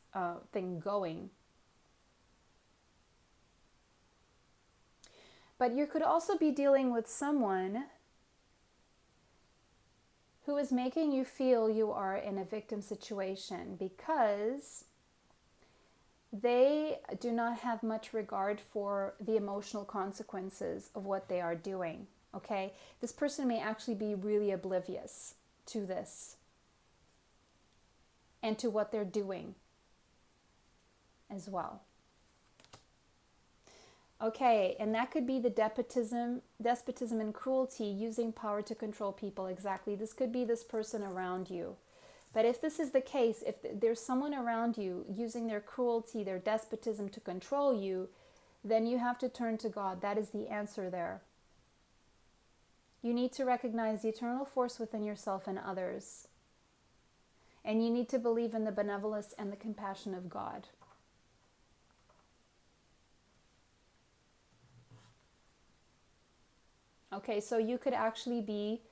thing going. But you could also be dealing with someone who is making you feel you are in a victim situation because they do not have much regard for the emotional consequences of what they are doing, okay? This person may actually be really oblivious to this and to what they're doing as well. Okay, and that could be the despotism and cruelty, using power to control people. Exactly. This could be this person around you. But if this is the case, if there's someone around you using their cruelty, their despotism to control you, then you have to turn to God. That is the answer there. You need to recognize the eternal force within yourself and others. And you need to believe in the benevolence and the compassion of God. Okay, so you could actually be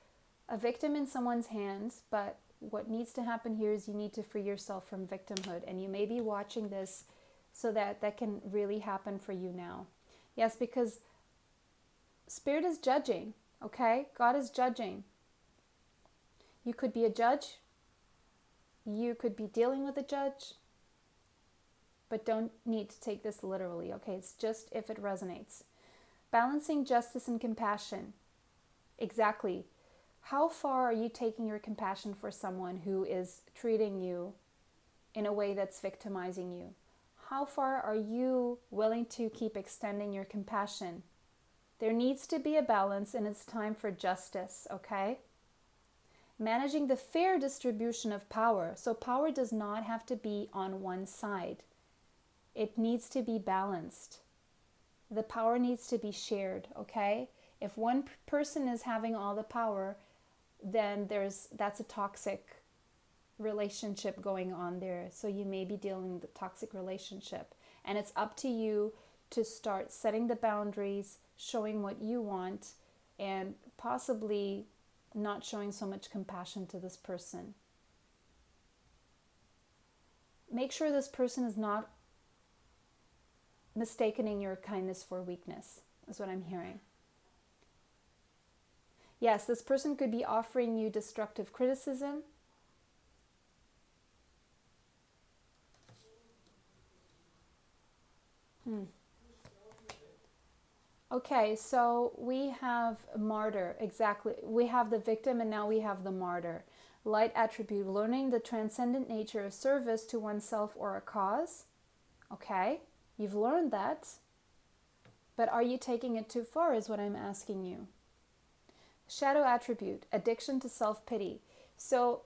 a victim in someone's hands, but what needs to happen here is you need to free yourself from victimhood. And you may be watching this so that that can really happen for you now. Yes, because Spirit is judging, okay? God is judging. You could be a judge. You could be dealing with a judge. But don't need to take this literally, okay? It's just if it resonates. Balancing justice and compassion. Exactly. How far are you taking your compassion for someone who is treating you in a way that's victimizing you? How far are you willing to keep extending your compassion? There needs to be a balance, and it's time for justice, okay? Managing the fair distribution of power. So power does not have to be on one side. It needs to be balanced. The power needs to be shared, okay? If one person is having all the power, then that's a toxic relationship going on there. So you may be dealing with a toxic relationship. And it's up to you to start setting the boundaries, showing what you want, and possibly not showing so much compassion to this person. Make sure this person is not mistaking your kindness for weakness, is what I'm hearing. Yes, this person could be offering you destructive criticism. Okay, so we have martyr, exactly. We have the victim and now we have the martyr. Light attribute, learning the transcendent nature of service to oneself or a cause. Okay, you've learned that. But are you taking it too far is what I'm asking you. Shadow attribute, addiction to self-pity. So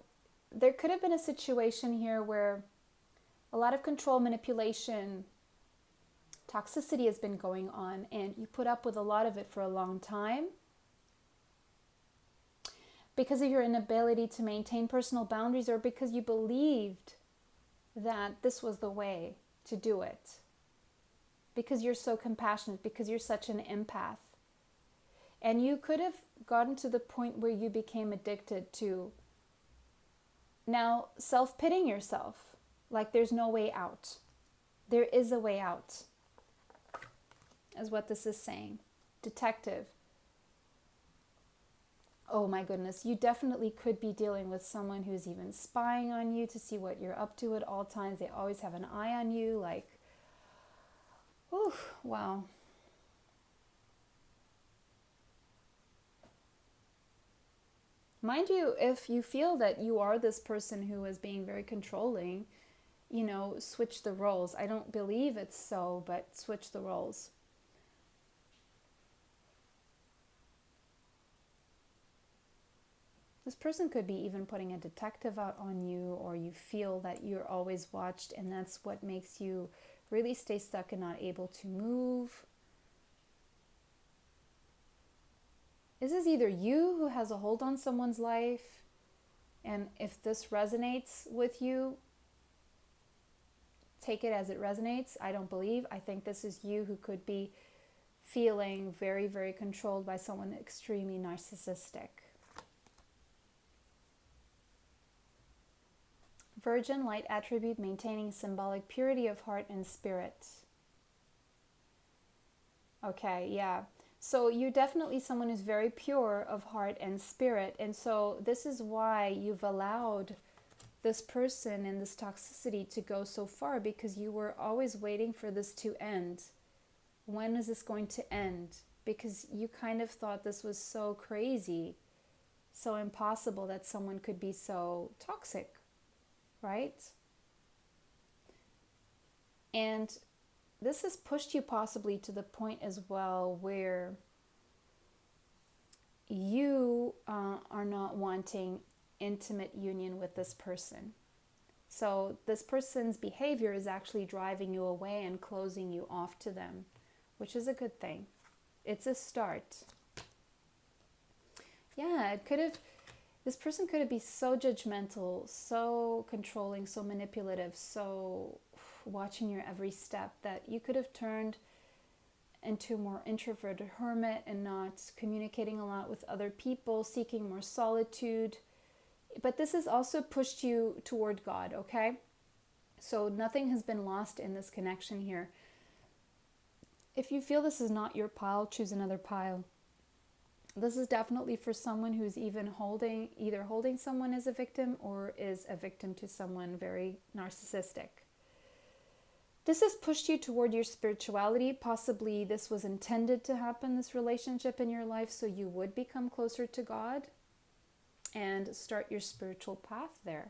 there could have been a situation here where a lot of control, manipulation, toxicity has been going on, and you put up with a lot of it for a long time because of your inability to maintain personal boundaries, or because you believed that this was the way to do it, because you're so compassionate, because you're such an empath. And you could have gotten to the point where you became addicted to now self-pitying yourself, like there's no way out. There is a way out, is what this is saying. Detective. Oh my goodness, you definitely could be dealing with someone who's even spying on you to see what you're up to at all times. They always have an eye on you, like, whew, wow. Mind you, if you feel that you are this person who is being very controlling, switch the roles. I don't believe it's so, but switch the roles. This person could be even putting a detective out on you, or you feel that you're always watched, and that's what makes you really stay stuck and not able to move. This is either you who has a hold on someone's life, and if this resonates with you, take it as it resonates. I don't believe. I think this is you who could be feeling very, very controlled by someone extremely narcissistic. Virgin light attribute, maintaining symbolic purity of heart and spirit. Okay, yeah. So you're definitely someone who's very pure of heart and spirit. And so this is why you've allowed this person and this toxicity to go so far, because you were always waiting for this to end. When is this going to end? Because you kind of thought this was so crazy, so impossible that someone could be so toxic, right? And this has pushed you possibly to the point as well where you are not wanting intimate union with this person. So this person's behavior is actually driving you away and closing you off to them, which is a good thing. It's a start. Yeah, this person could have been so judgmental, so controlling, so manipulative, so watching your every step, that you could have turned into a more introverted hermit and not communicating a lot with other people, seeking more solitude. But this has also pushed you toward God, okay? So nothing has been lost in this connection here. If you feel this is not your pile, choose another pile. This is definitely for someone who's either holding someone as a victim or is a victim to someone very narcissistic. This has pushed you toward your spirituality. Possibly this was intended to happen, this relationship in your life, so you would become closer to God and start your spiritual path there.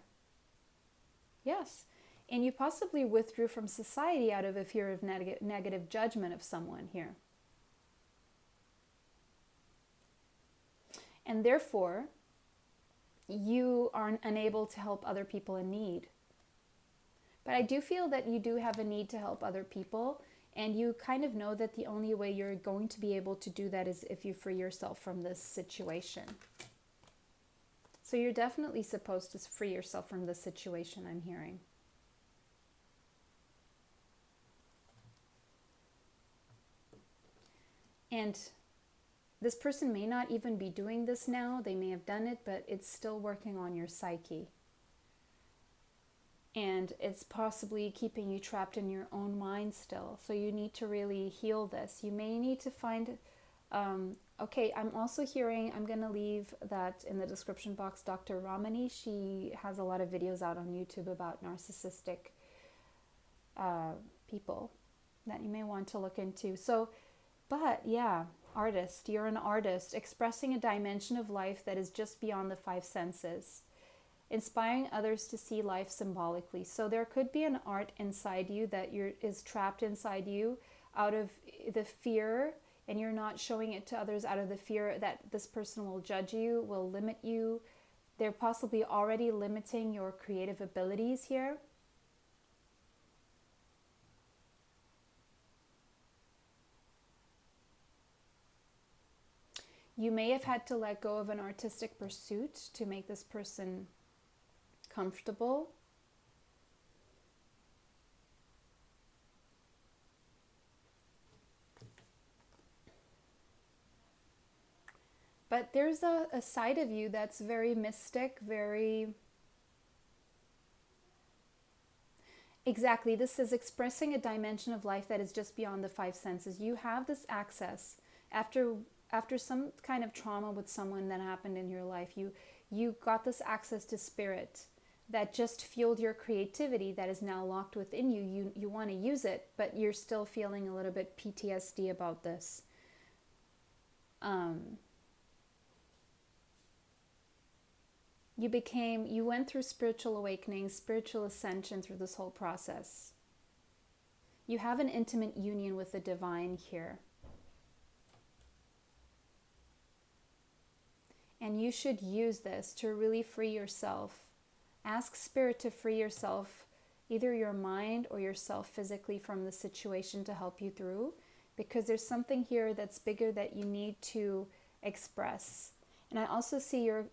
Yes. And you possibly withdrew from society out of a fear of negative judgment of someone here. And therefore, you are unable to help other people in need. But I do feel that you do have a need to help other people, and you kind of know that the only way you're going to be able to do that is if you free yourself from this situation. So you're definitely supposed to free yourself from this situation, I'm hearing. And this person may not even be doing this now. They may have done it, but it's still working on your psyche. And it's possibly keeping you trapped in your own mind still. So you need to really heal this. You may need to find... okay, I'm also hearing, I'm going to leave that in the description box, Dr. Ramani. She has a lot of videos out on YouTube about narcissistic people that you may want to look into. So, but yeah, artist, you're an artist expressing a dimension of life that is just beyond the five senses, inspiring others to see life symbolically. So there could be an art inside you that is trapped inside you out of the fear, and you're not showing it to others out of the fear that this person will judge you, will limit you. They're possibly already limiting your creative abilities here. You may have had to let go of an artistic pursuit to make this person comfortable. But there's a side of you that's very mystic, very... Exactly, this is expressing a dimension of life that is just beyond the five senses. You have this access. After after some kind of trauma with someone that happened in your life, you got this access to spirit that just fueled your creativity that is now locked within you. You want to use it, but you're still feeling a little bit PTSD about this. You went through spiritual awakening, spiritual ascension through this whole process. You have an intimate union with the divine here. And you should use this to really free yourself. Ask Spirit to free yourself, either your mind or yourself physically, from the situation to help you through, because there's something here that's bigger that you need to express. And I also see your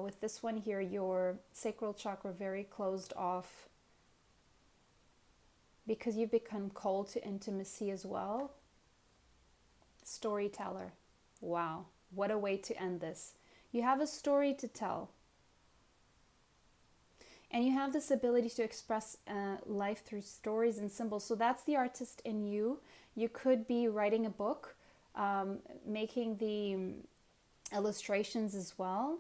with this one here, your sacral chakra very closed off, because you've become cold to intimacy as well. Storyteller. Wow, what a way to end this. You have a story to tell. And you have this ability to express life through stories and symbols. So that's the artist in you. You could be writing a book, making the illustrations as well.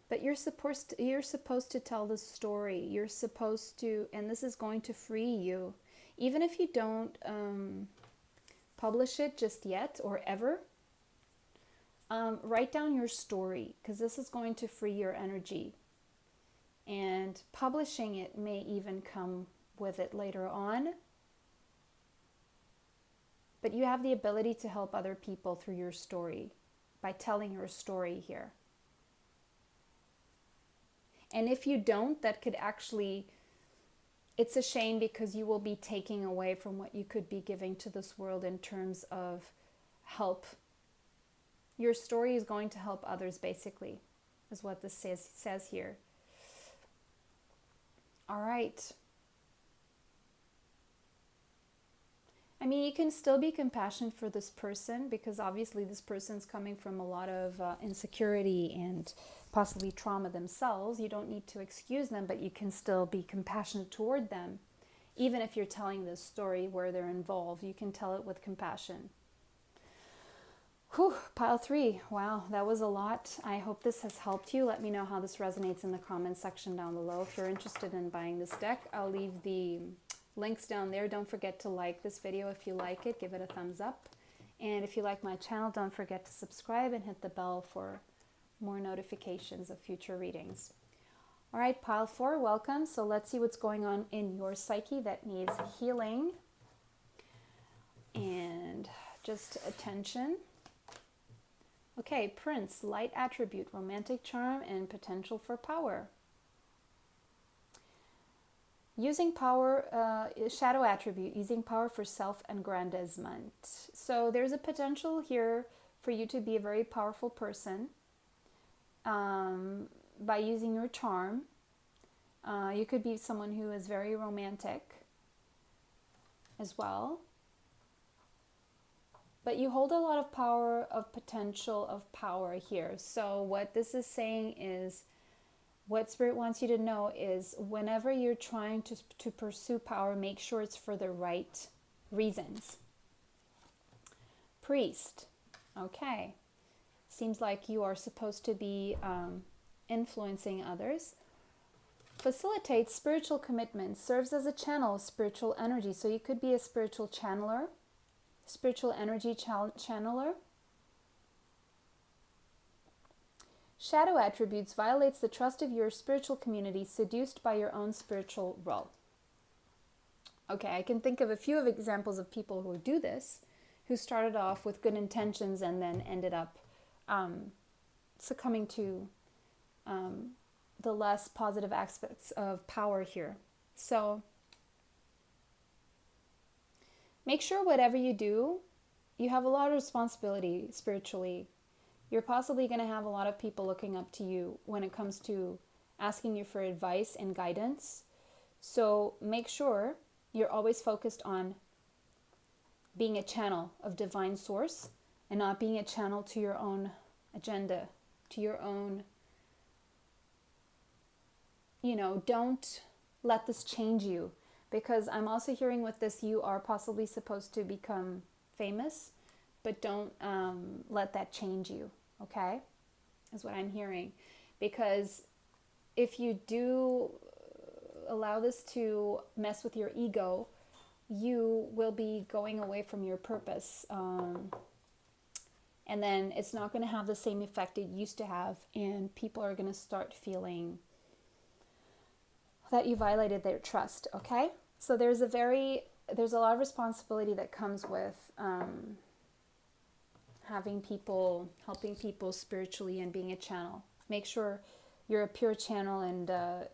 But you're supposed to tell the story. You're supposed to, and this is going to free you. Even if you don't publish it just yet or ever, write down your story, because this is going to free your energy. And publishing it may even come with it later on. But you have the ability to help other people through your story by telling your story here. And if you don't, that could actually, it's a shame, because you will be taking away from what you could be giving to this world in terms of help. Your story is going to help others, basically, is what this says here. All right. I mean, you can still be compassionate for this person, because obviously this person's coming from a lot of insecurity and possibly trauma themselves. You don't need to excuse them, but you can still be compassionate toward them. Even if you're telling this story where they're involved, you can tell it with compassion. Whew, pile 3. Wow, that was a lot. I hope this has helped you. Let me know how this resonates in the comments section down below. If you're interested in buying this deck, I'll leave the links down there. Don't forget to like this video if you like it. Give it a thumbs up. And if you like my channel, don't forget to subscribe and hit the bell for more notifications of future readings. All right, pile 4, welcome. So let's see what's going on in your psyche that needs healing and just attention. Okay, Prince, light attribute, romantic charm, and potential for power. Using power, shadow attribute, using power for self-aggrandizement. So there's a potential here for you to be a very powerful person by using your charm. You could be someone who is very romantic as well. But you hold a lot of power, of potential, of power here. So what this is saying is, what Spirit wants you to know is, whenever you're trying to pursue power, make sure it's for the right reasons. Priest. Okay. Seems like you are supposed to be influencing others. Facilitates spiritual commitment. Serves as a channel of spiritual energy. So you could be a spiritual channeler. Spiritual energy channeler. Shadow attributes, violates the trust of your spiritual community, seduced by your own spiritual role. Okay, I can think of a few of examples of people who do this, who started off with good intentions and then ended up succumbing to the less positive aspects of power here. So make sure whatever you do, you have a lot of responsibility spiritually. You're possibly going to have a lot of people looking up to you when it comes to asking you for advice and guidance. So make sure you're always focused on being a channel of divine source and not being a channel to your own agenda, to your own, don't let this change you. Because I'm also hearing with this, you are possibly supposed to become famous. but don't let that change you, okay? Is what I'm hearing. Because if you do allow this to mess with your ego, you will be going away from your purpose. And then it's not going to have the same effect it used to have. And people are going to start feeling that you violated their trust, okay? So there's a lot of responsibility that comes with helping people spiritually and being a channel. Make sure you're a pure channel, and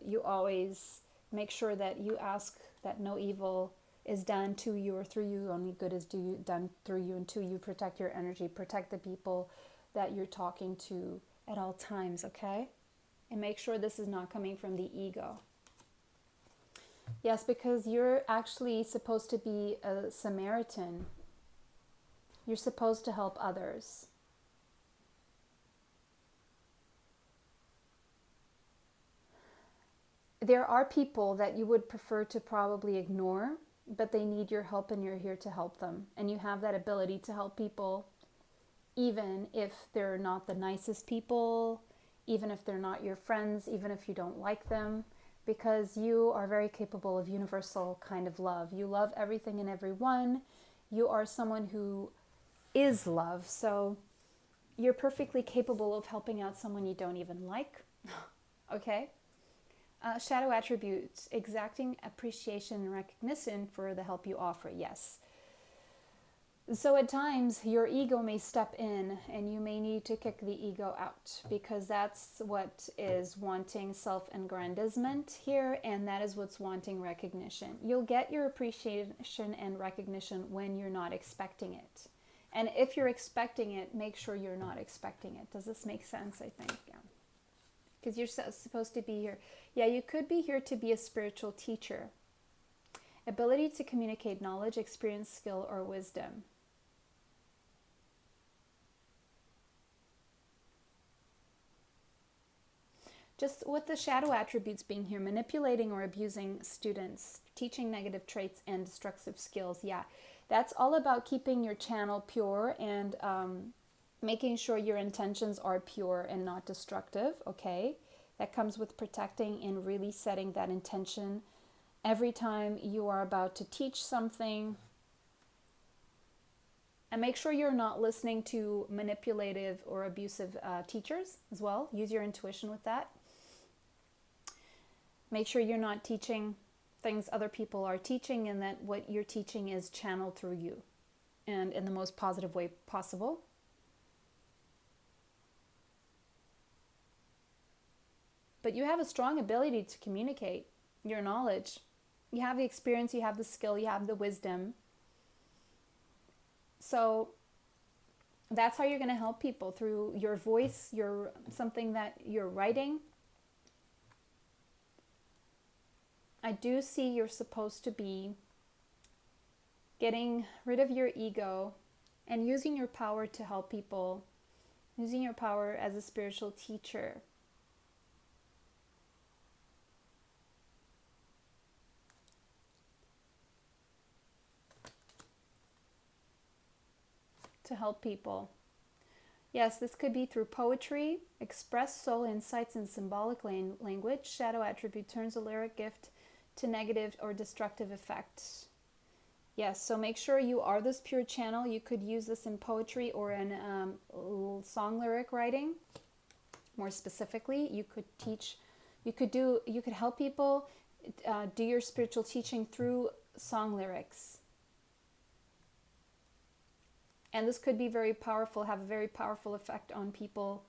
you always make sure that you ask that no evil is done to you or through you. Only good is done through you and to you. Protect your energy. Protect the people that you're talking to at all times, okay? And make sure this is not coming from the ego. Yes, because you're actually supposed to be a Samaritan. You're supposed to help others. There are people that you would prefer to probably ignore, but they need your help and you're here to help them. And you have that ability to help people even if they're not the nicest people, even if they're not your friends, even if you don't like them, because you are very capable of universal kind of love. You love everything and everyone. You are someone who is love. So you're perfectly capable of helping out someone you don't even like. Okay? Shadow attributes, exacting appreciation and recognition for the help you offer. Yes. So at times your ego may step in and you may need to kick the ego out, because that's what is wanting self-aggrandizement here, and that is what's wanting recognition. You'll get your appreciation and recognition when you're not expecting it. And if you're expecting it, make sure you're not expecting it. Does this make sense? I think, yeah. Because you're supposed to be here. Yeah, you could be here to be a spiritual teacher. Ability to communicate knowledge, experience, skill, or wisdom. Just with the shadow attributes being here, manipulating or abusing students, teaching negative traits and destructive skills. Yeah, that's all about keeping your channel pure and making sure your intentions are pure and not destructive, okay? That comes with protecting and really setting that intention every time you are about to teach something. And make sure you're not listening to manipulative or abusive teachers as well. Use your intuition with that. Make sure you're not teaching things other people are teaching, and that what you're teaching is channeled through you and in the most positive way possible. But you have a strong ability to communicate your knowledge. You have the experience, you have the skill, you have the wisdom. So that's how you're going to help people, through your voice, something that you're writing. I do see you're supposed to be getting rid of your ego and using your power to help people, using your power as a spiritual teacher. To help people. Yes, this could be through poetry, express soul insights in symbolic language. Shadow attribute turns a lyric gift to negative or destructive effects. Yes, so make sure you are this pure channel. You could use this in poetry or in song lyric writing. More specifically, you could teach, you could help people do your spiritual teaching through song lyrics. And this could be very powerful, have a very powerful effect on people.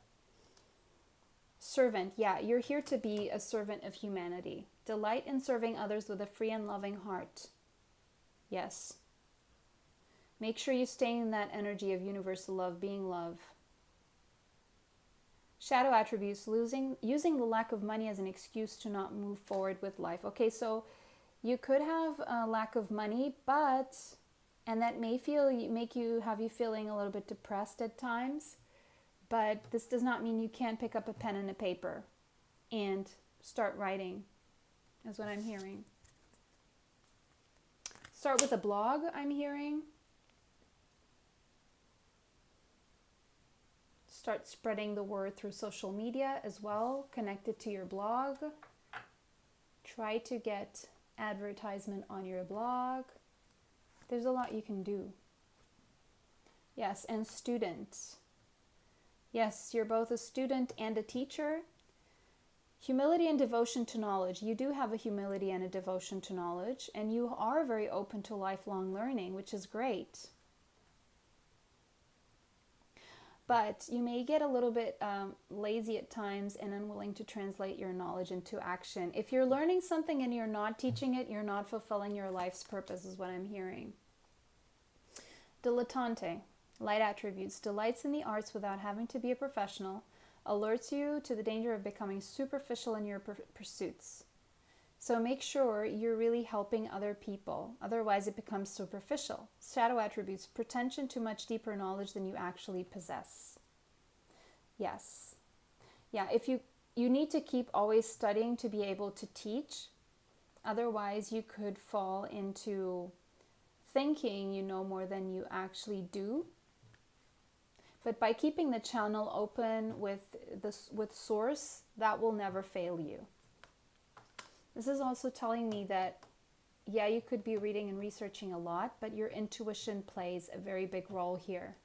Servant, yeah, you're here to be a servant of humanity. Delight in serving others with a free and loving heart. Yes. Make sure you stay in that energy of universal love, being love. Shadow attributes, using the lack of money as an excuse to not move forward with life. Okay, so you could have a lack of money, and that may have you feeling a little bit depressed at times, but this does not mean you can't pick up a pen and a paper and start writing, is what I'm hearing. Start with a blog, I'm hearing. Start spreading the word through social media as well, connected to your blog. Try to get advertisement on your blog. There's a lot you can do. Yes, and students. Yes, you're both a student and a teacher. Humility and devotion to knowledge. You do have a humility and a devotion to knowledge, and you are very open to lifelong learning, which is great. But you may get a little bit lazy at times and unwilling to translate your knowledge into action. If you're learning something and you're not teaching it, you're not fulfilling your life's purpose, is what I'm hearing. Dilettante, light attributes, delights in the arts without having to be a professional, alerts you to the danger of becoming superficial in your pursuits. So make sure you're really helping other people. Otherwise, it becomes superficial. Shadow attributes, pretension to much deeper knowledge than you actually possess. Yes. Yeah, if you need to keep always studying to be able to teach. Otherwise, you could fall into thinking you know more than you actually do. But by keeping the channel open with source, that will never fail you. This is also telling me that, yeah, you could be reading and researching a lot, but your intuition plays a very big role here.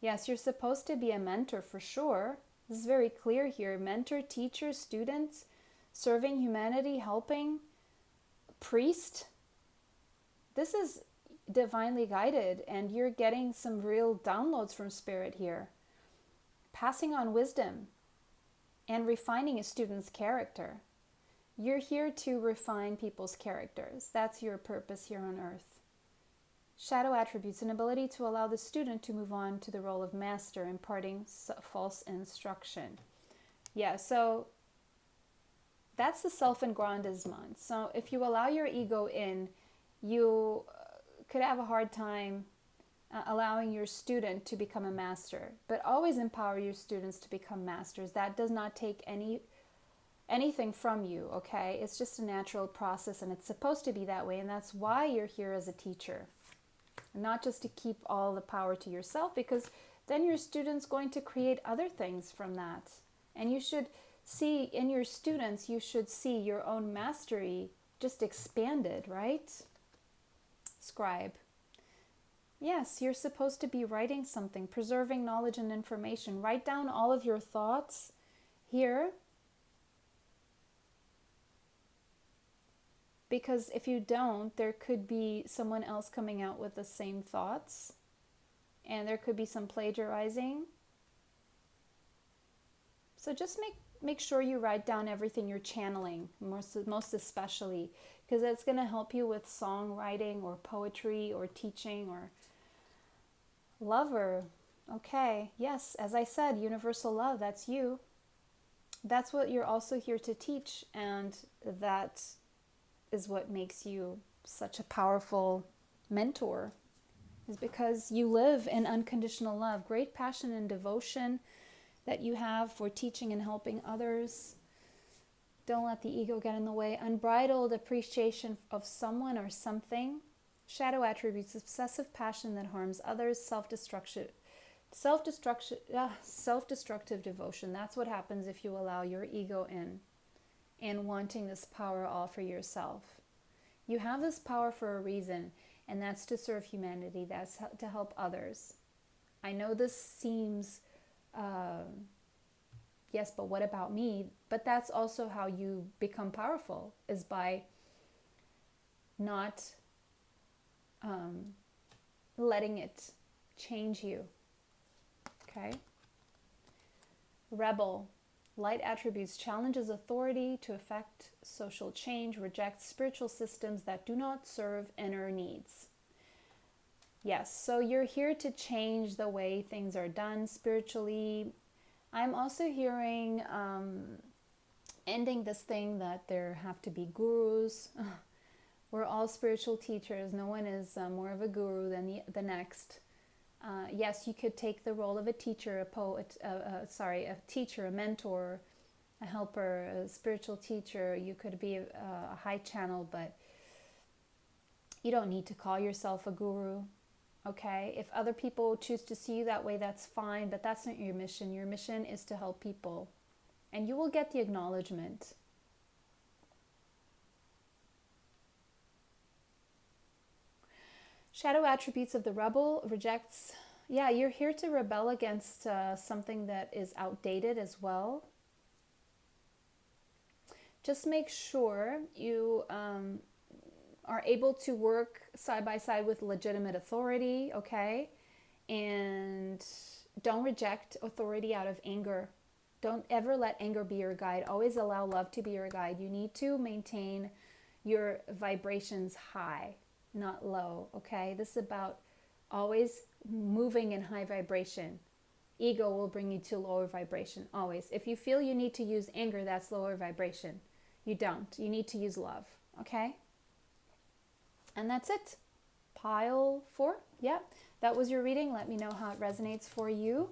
Yes, you're supposed to be a mentor for sure. This is very clear here. Mentor, teacher, students, serving humanity, helping, priest. This is divinely guided, and you're getting some real downloads from Spirit here. Passing on wisdom and refining a student's character. You're here to refine people's characters. That's your purpose here on earth. Shadow attributes, an ability to allow the student to move on to the role of master, imparting false instruction. Yeah, so that's the self-aggrandizement. So if you allow your ego in, you could have a hard time allowing your student to become a master. But always empower your students to become masters. That does not take anything from you, okay? It's just a natural process, and it's supposed to be that way, and that's why you're here as a teacher. Not just to keep all the power to yourself, because then your student's going to create other things from that. And you should see in your students, you should see your own mastery just expanded, right? Scribe. Yes, you're supposed to be writing something, preserving knowledge and information. Write down all of your thoughts here. Because if you don't, there could be someone else coming out with the same thoughts. And there could be some plagiarizing. So just make sure you write down everything you're channeling, most especially. Because that's going to help you with songwriting or poetry or teaching or lover. Okay, yes, as I said, universal love, that's you. That's what you're also here to teach, and that is what makes you such a powerful mentor, is because you live in unconditional love, great passion and devotion that you have for teaching and helping others. Don't let the ego get in the way. Unbridled appreciation of someone or something. Shadow attributes, obsessive passion that harms others, self-destructive devotion. That's what happens if you allow your ego in and wanting this power all for yourself. You have this power for a reason, and that's to serve humanity. That's to help others. I know this seems, yes, but what about me? But that's also how you become powerful, is by not letting it change you. Okay? Rebel. Light attributes, challenges authority to effect social change, rejects spiritual systems that do not serve inner needs. Yes, so you're here to change the way things are done spiritually. I'm also hearing ending this thing that there have to be gurus. We're all spiritual teachers. No one is more of a guru than the next. Yes, you could take the role of a teacher, a teacher, a mentor, a helper, a spiritual teacher. You could be a high channel, but you don't need to call yourself a guru. Okay, if other people choose to see you that way, that's fine, but that's not your mission. Your mission is to help people, and you will get the acknowledgement. Shadow attributes of the rebel rejects. Yeah, you're here to rebel against something that is outdated as well. Just make sure you are able to work side by side with legitimate authority, okay? And don't reject authority out of anger. Don't ever let anger be your guide. Always allow love to be your guide. You need to maintain your vibrations high, not low, okay? This is about always moving in high vibration. Ego will bring you to lower vibration, always. If you feel you need to use anger, that's lower vibration. You don't. You need to use love, okay? And that's it. Pile 4. Yeah, that was your reading. Let me know how it resonates for you.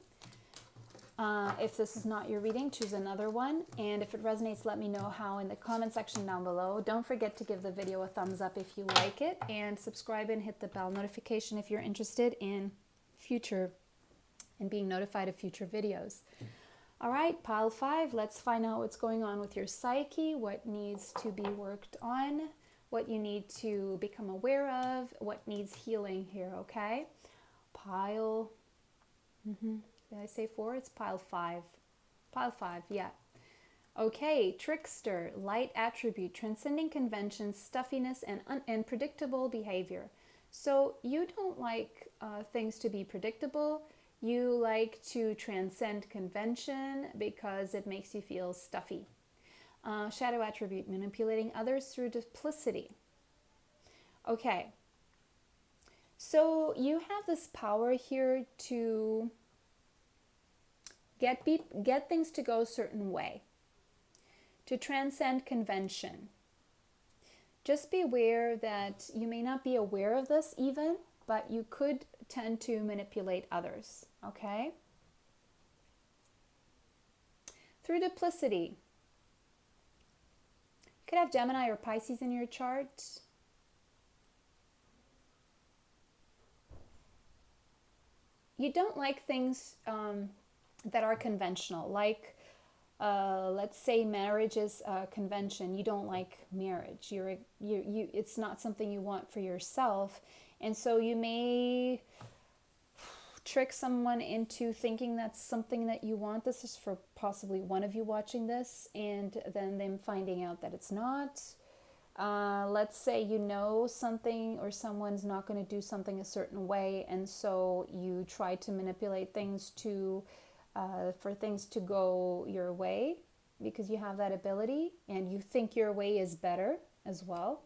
If this is not your reading, choose another one. And if it resonates, let me know how in the comment section down below. Don't forget to give the video a thumbs up if you like it. And subscribe and hit the bell notification if you're interested in future and being notified of future videos. All right, pile 5. Let's find out what's going on with your psyche, what needs to be worked on, what you need to become aware of, what needs healing here, okay? Pile, did I say 4? It's pile 5. Pile 5, yeah. Okay, trickster, light attribute, transcending conventions, stuffiness, and predictable behavior. So you don't like things to be predictable. You like to transcend convention because it makes you feel stuffy. Shadow attribute, manipulating others through duplicity. Okay, so you have this power here to get things to go a certain way, to transcend convention. Just be aware that you may not be aware of this even, but you could tend to manipulate others, okay? Through duplicity. You could have Gemini or Pisces in your chart. You don't like things that are conventional, like let's say marriage is a convention. You don't like marriage. It's not something you want for yourself, and so you may trick someone into thinking that's something that you want. This is for possibly one of you watching this, and then them finding out that it's not. Let's say you know something or someone's not going to do something a certain way, and so you try to manipulate things to for things to go your way because you have that ability and you think your way is better as well.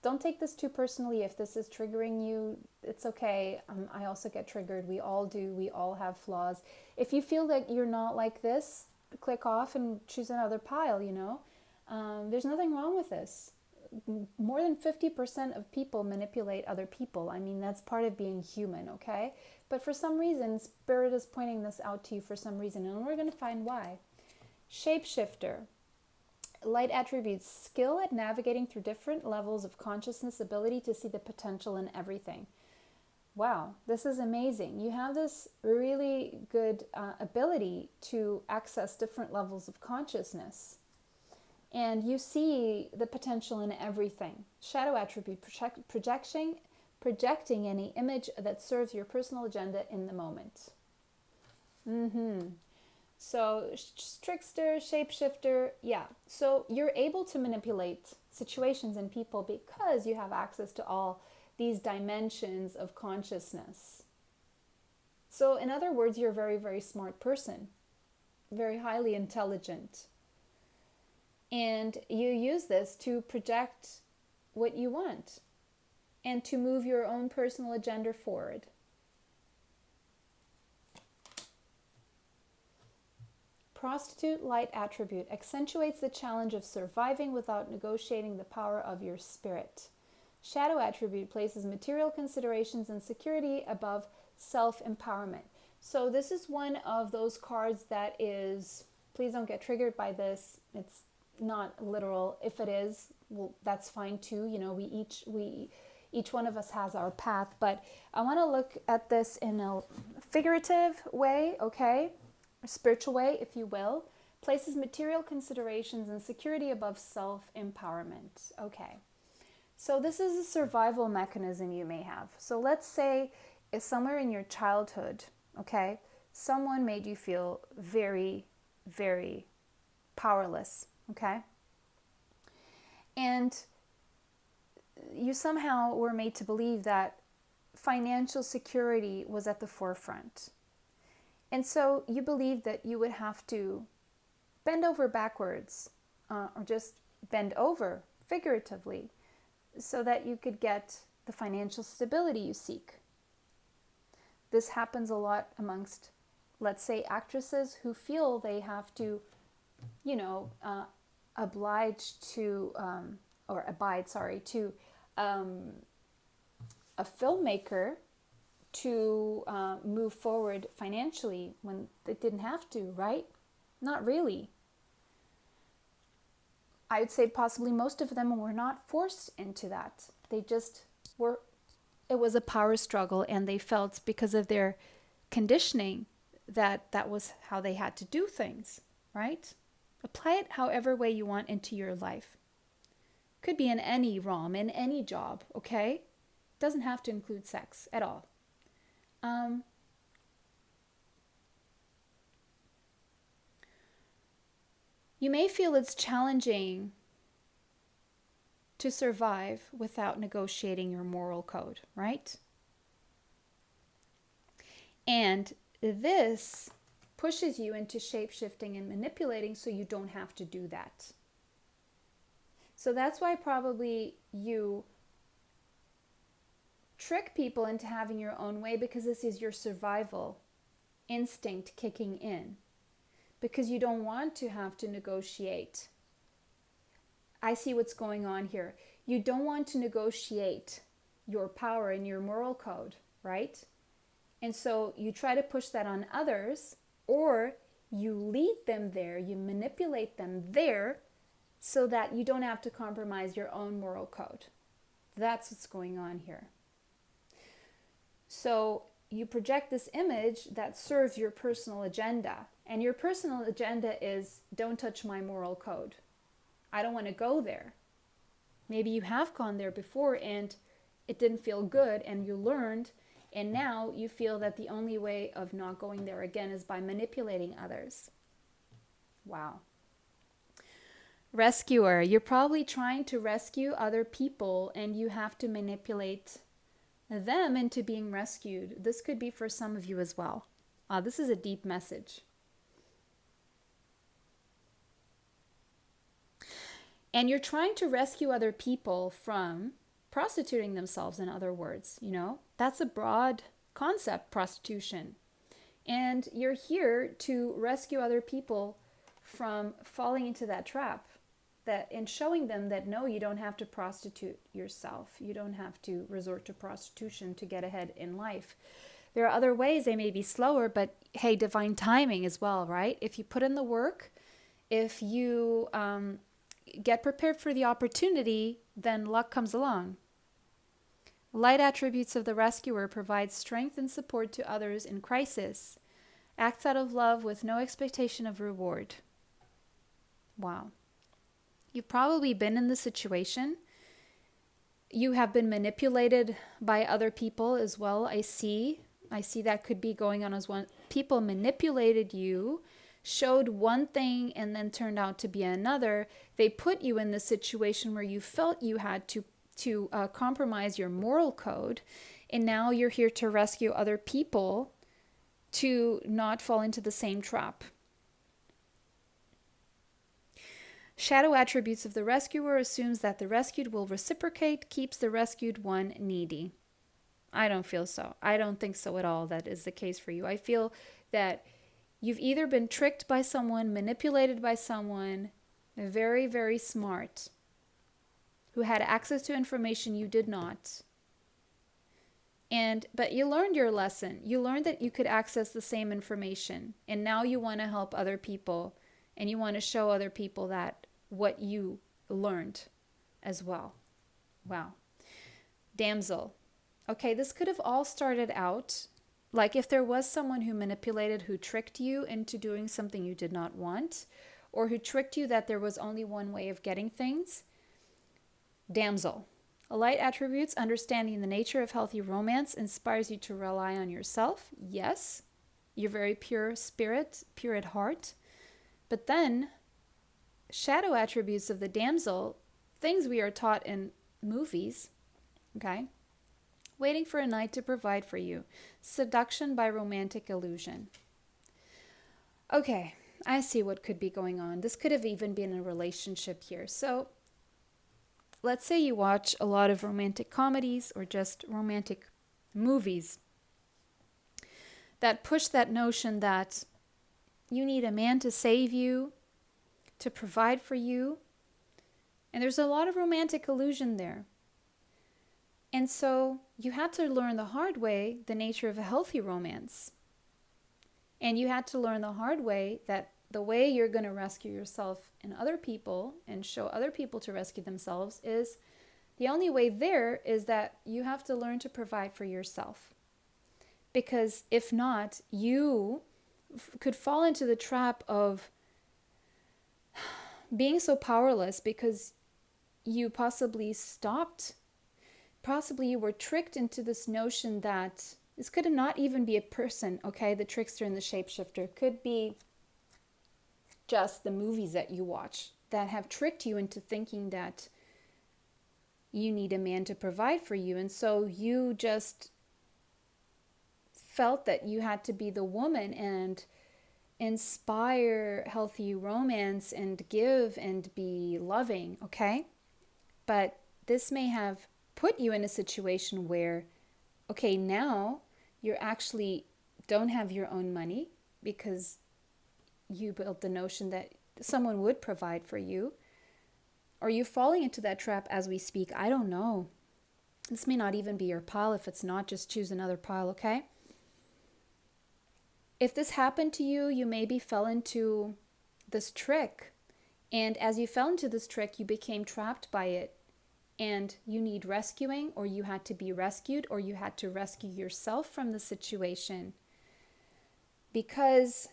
Don't take this too personally. If this is triggering you, it's okay. I also get triggered. We all do. We all have flaws. If you feel that you're not like this, click off and choose another pile, you know. There's nothing wrong with this. More than 50% of people manipulate other people. I mean, that's part of being human, okay? But for some reason, Spirit is pointing this out to you for some reason, and we're going to find why. Shapeshifter. Light attributes, skill at navigating through different levels of consciousness, ability to see the potential in everything. Wow, this is amazing. You have this really good ability to access different levels of consciousness. And you see the potential in everything. Shadow attribute, projecting any image that serves your personal agenda in the moment. So trickster, shapeshifter, yeah. So you're able to manipulate situations and people because you have access to all these dimensions of consciousness. So in other words, you're a very, very smart person, very highly intelligent. And you use this to project what you want and to move your own personal agenda forward. Prostitute, light attribute, accentuates the challenge of surviving without negotiating the power of your spirit. Shadow attribute places material considerations and security above self-empowerment. So this is one of those cards that is, please don't get triggered by this. It's not literal. If it is, well, that's fine too. You know, Each one of us has our path, but I want to look at this in a figurative way, okay? A spiritual way, if you will. Places material considerations and security above self-empowerment. Okay. So this is a survival mechanism you may have. So let's say if somewhere in your childhood, okay, someone made you feel very, very powerless, okay? And you somehow were made to believe that financial security was at the forefront. And so you believed that you would have to bend over backwards, or just bend over figuratively, so that you could get the financial stability you seek. This happens a lot amongst, let's say, actresses who feel they have to, abide to a filmmaker to move forward financially when they didn't have to, right? Not really. I would say possibly most of them were not forced into that. They just were, it was a power struggle, and they felt because of their conditioning that that was how they had to do things, right? Apply it however way you want into your life. Could be in any realm, in any job, okay? Doesn't have to include sex at all. You may feel it's challenging to survive without negotiating your moral code, right? And this pushes you into shape-shifting and manipulating so you don't have to do that. So that's why probably you trick people into having your own way, because this is your survival instinct kicking in. Because you don't want to have to negotiate. I see what's going on here. You don't want to negotiate your power and your moral code, right? And so you try to push that on others, or you lead them there, you manipulate them there, so that you don't have to compromise your own moral code. That's what's going on here. So you project this image that serves your personal agenda. And your personal agenda is, don't touch my moral code. I don't want to go there. Maybe you have gone there before and it didn't feel good, and you learned, and now you feel that the only way of not going there again is by manipulating others. Wow. Rescuer. You're probably trying to rescue other people, and you have to manipulate them into being rescued. This could be for some of you as well. This is a deep message. And you're trying to rescue other people from prostituting themselves, in other words. That's a broad concept, prostitution. And you're here to rescue other people from falling into that trap, and showing them that no, you don't have to prostitute yourself. You don't have to resort to prostitution to get ahead in life. There are other ways. They may be slower, but hey, divine timing as well, right? If you put in the work, if you get prepared for the opportunity, then luck comes along. Light attributes of the rescuer provide strength and support to others in crisis. Acts out of love with no expectation of reward. Wow. You've probably been in this situation. You have been manipulated by other people as well. I see that could be going on as one. People manipulated you, showed one thing, and then turned out to be another. They put you in this situation where you felt you had to compromise your moral code, and now you're here to rescue other people to not fall into the same trap. Shadow attributes of the rescuer assumes that the rescued will reciprocate, keeps the rescued one needy. I don't feel so. I don't think so at all that is the case for you. I feel that you've either been tricked by someone, manipulated by someone very, very smart, who had access to information you did not. But you learned your lesson. You learned that you could access the same information. And now you want to help other people. And you want to show other people that what you learned as well. Wow. Damsel. Okay, this could have all started out like if there was someone who manipulated, who tricked you into doing something you did not want, or who tricked you that there was only one way of getting things. Damsel. A light attributes, understanding the nature of healthy romance inspires you to rely on yourself. Yes, you're very pure spirit, pure at heart. But then, shadow attributes of the damsel, things we are taught in movies, okay? Waiting for a knight to provide for you. Seduction by romantic illusion. Okay, I see what could be going on. This could have even been a relationship here. So, let's say you watch a lot of romantic comedies or just romantic movies that push that notion that you need a man to save you, to provide for you. And there's a lot of romantic illusion there. And so you had to learn the hard way the nature of a healthy romance. And you had to learn the hard way that the way you're going to rescue yourself and other people and show other people to rescue themselves is the only way there is that you have to learn to provide for yourself. Because if not, you could fall into the trap of being so powerless because you possibly you were tricked into this notion that this could not even be a person, okay? The trickster and the shapeshifter could be just the movies that you watch that have tricked you into thinking that you need a man to provide for you. And so you just felt that you had to be the woman and inspire healthy romance and give and be loving, okay? But this may have put you in a situation where, okay, now you actually don't have your own money because you built the notion that someone would provide for you. Or you falling into that trap as we speak. I don't know. This may not even be your pile. If it's not, just choose another pile, okay? If this happened to you, you maybe fell into this trick. And as you fell into this trick, you became trapped by it. And you need rescuing, or you had to be rescued, or you had to rescue yourself from the situation. Because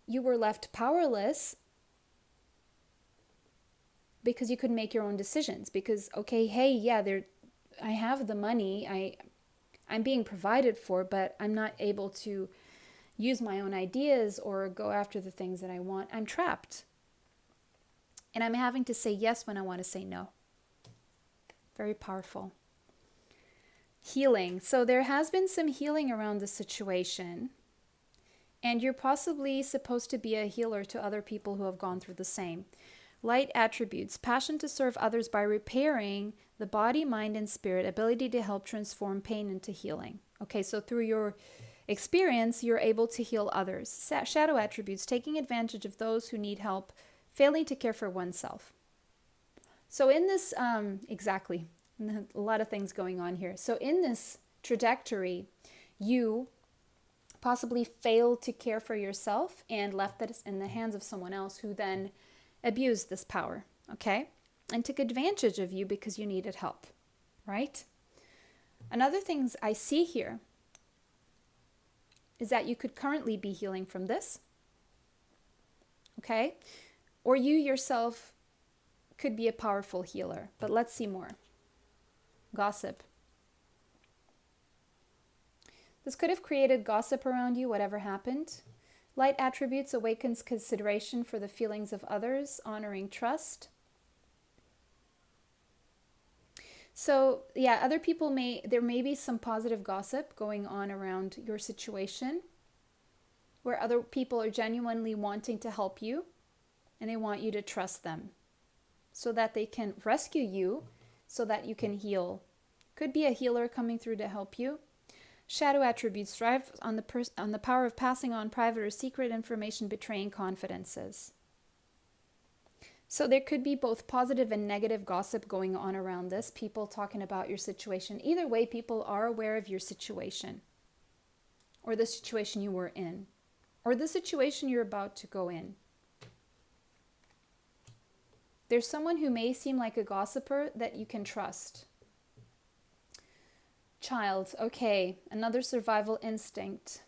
you were left powerless because you couldn't make your own decisions. Because, okay, hey, yeah, I have the money, I'm being provided for, but I'm not able to use my own ideas or go after the things that I want. I'm trapped. And I'm having to say yes when I want to say no. Very powerful. Healing. So there has been some healing around the situation. And you're possibly supposed to be a healer to other people who have gone through the same. Light attributes. Passion to serve others by repairing the body, mind, and spirit. Ability to help transform pain into healing. Okay, so through your experience, you're able to heal others. Shadow attributes. Taking advantage of those who need help. Failing to care for oneself. So in this, exactly, a lot of things going on here. So in this trajectory, you possibly failed to care for yourself and left that in the hands of someone else who then abused this power, okay? And took advantage of you because you needed help, right? Another thing I see here is that you could currently be healing from this, okay? Or you yourself could be a powerful healer. But let's see more. Gossip. This could have created gossip around you, whatever happened. Light attributes awakens consideration for the feelings of others, honoring trust. So, yeah, other people there may be some positive gossip going on around your situation where other people are genuinely wanting to help you and they want you to trust them so that they can rescue you, so that you can heal. Could be a healer coming through to help you. Shadow attributes thrive on the power of passing on private or secret information, betraying confidences. So there could be both positive and negative gossip going on around this, people talking about your situation. Either way, people are aware of your situation, or the situation you were in, or the situation you're about to go in. There's someone who may seem like a gossiper that you can trust. Child, okay, another survival instinct.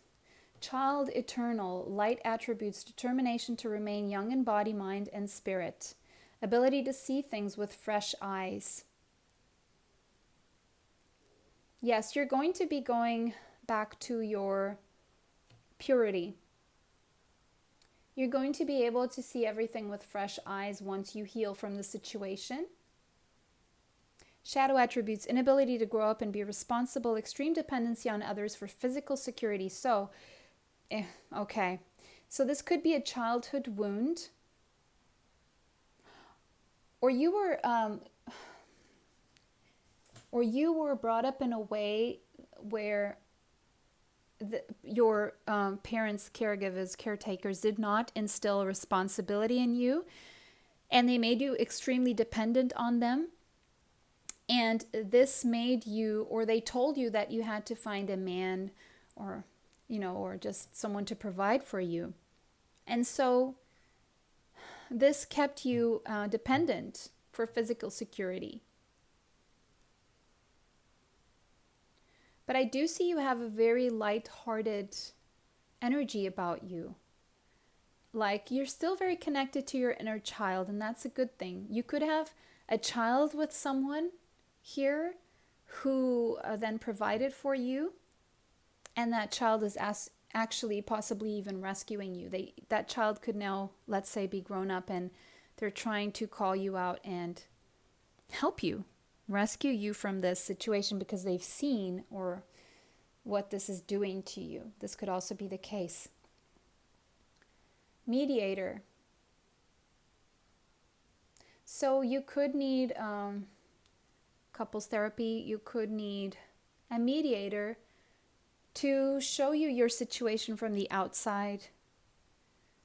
Child, eternal, light attributes, determination to remain young in body, mind, and spirit. Ability to see things with fresh eyes. Yes, you're going to be going back to your purity. You're going to be able to see everything with fresh eyes once you heal from the situation. Shadow attributes, inability to grow up and be responsible, extreme dependency on others for physical security. So, okay. So this could be a childhood wound. Or you were brought up in a way where your parents, caregivers, caretakers did not instill responsibility in you, and they made you extremely dependent on them. And this made you, or they told you that you had to find a man or, or just someone to provide for you. And so this kept you dependent for physical security. But I do see you have a very light-hearted energy about you. Like, you're still very connected to your inner child, and that's a good thing. You could have a child with someone here who then provided for you, and that child is actually possibly even rescuing you. That child could now, let's say, be grown up, and they're trying to call you out and help you, rescue you from this situation because they've seen or what this is doing to you. This could also be the case. Mediator. So you could need couples therapy. You could need a mediator to show you your situation from the outside.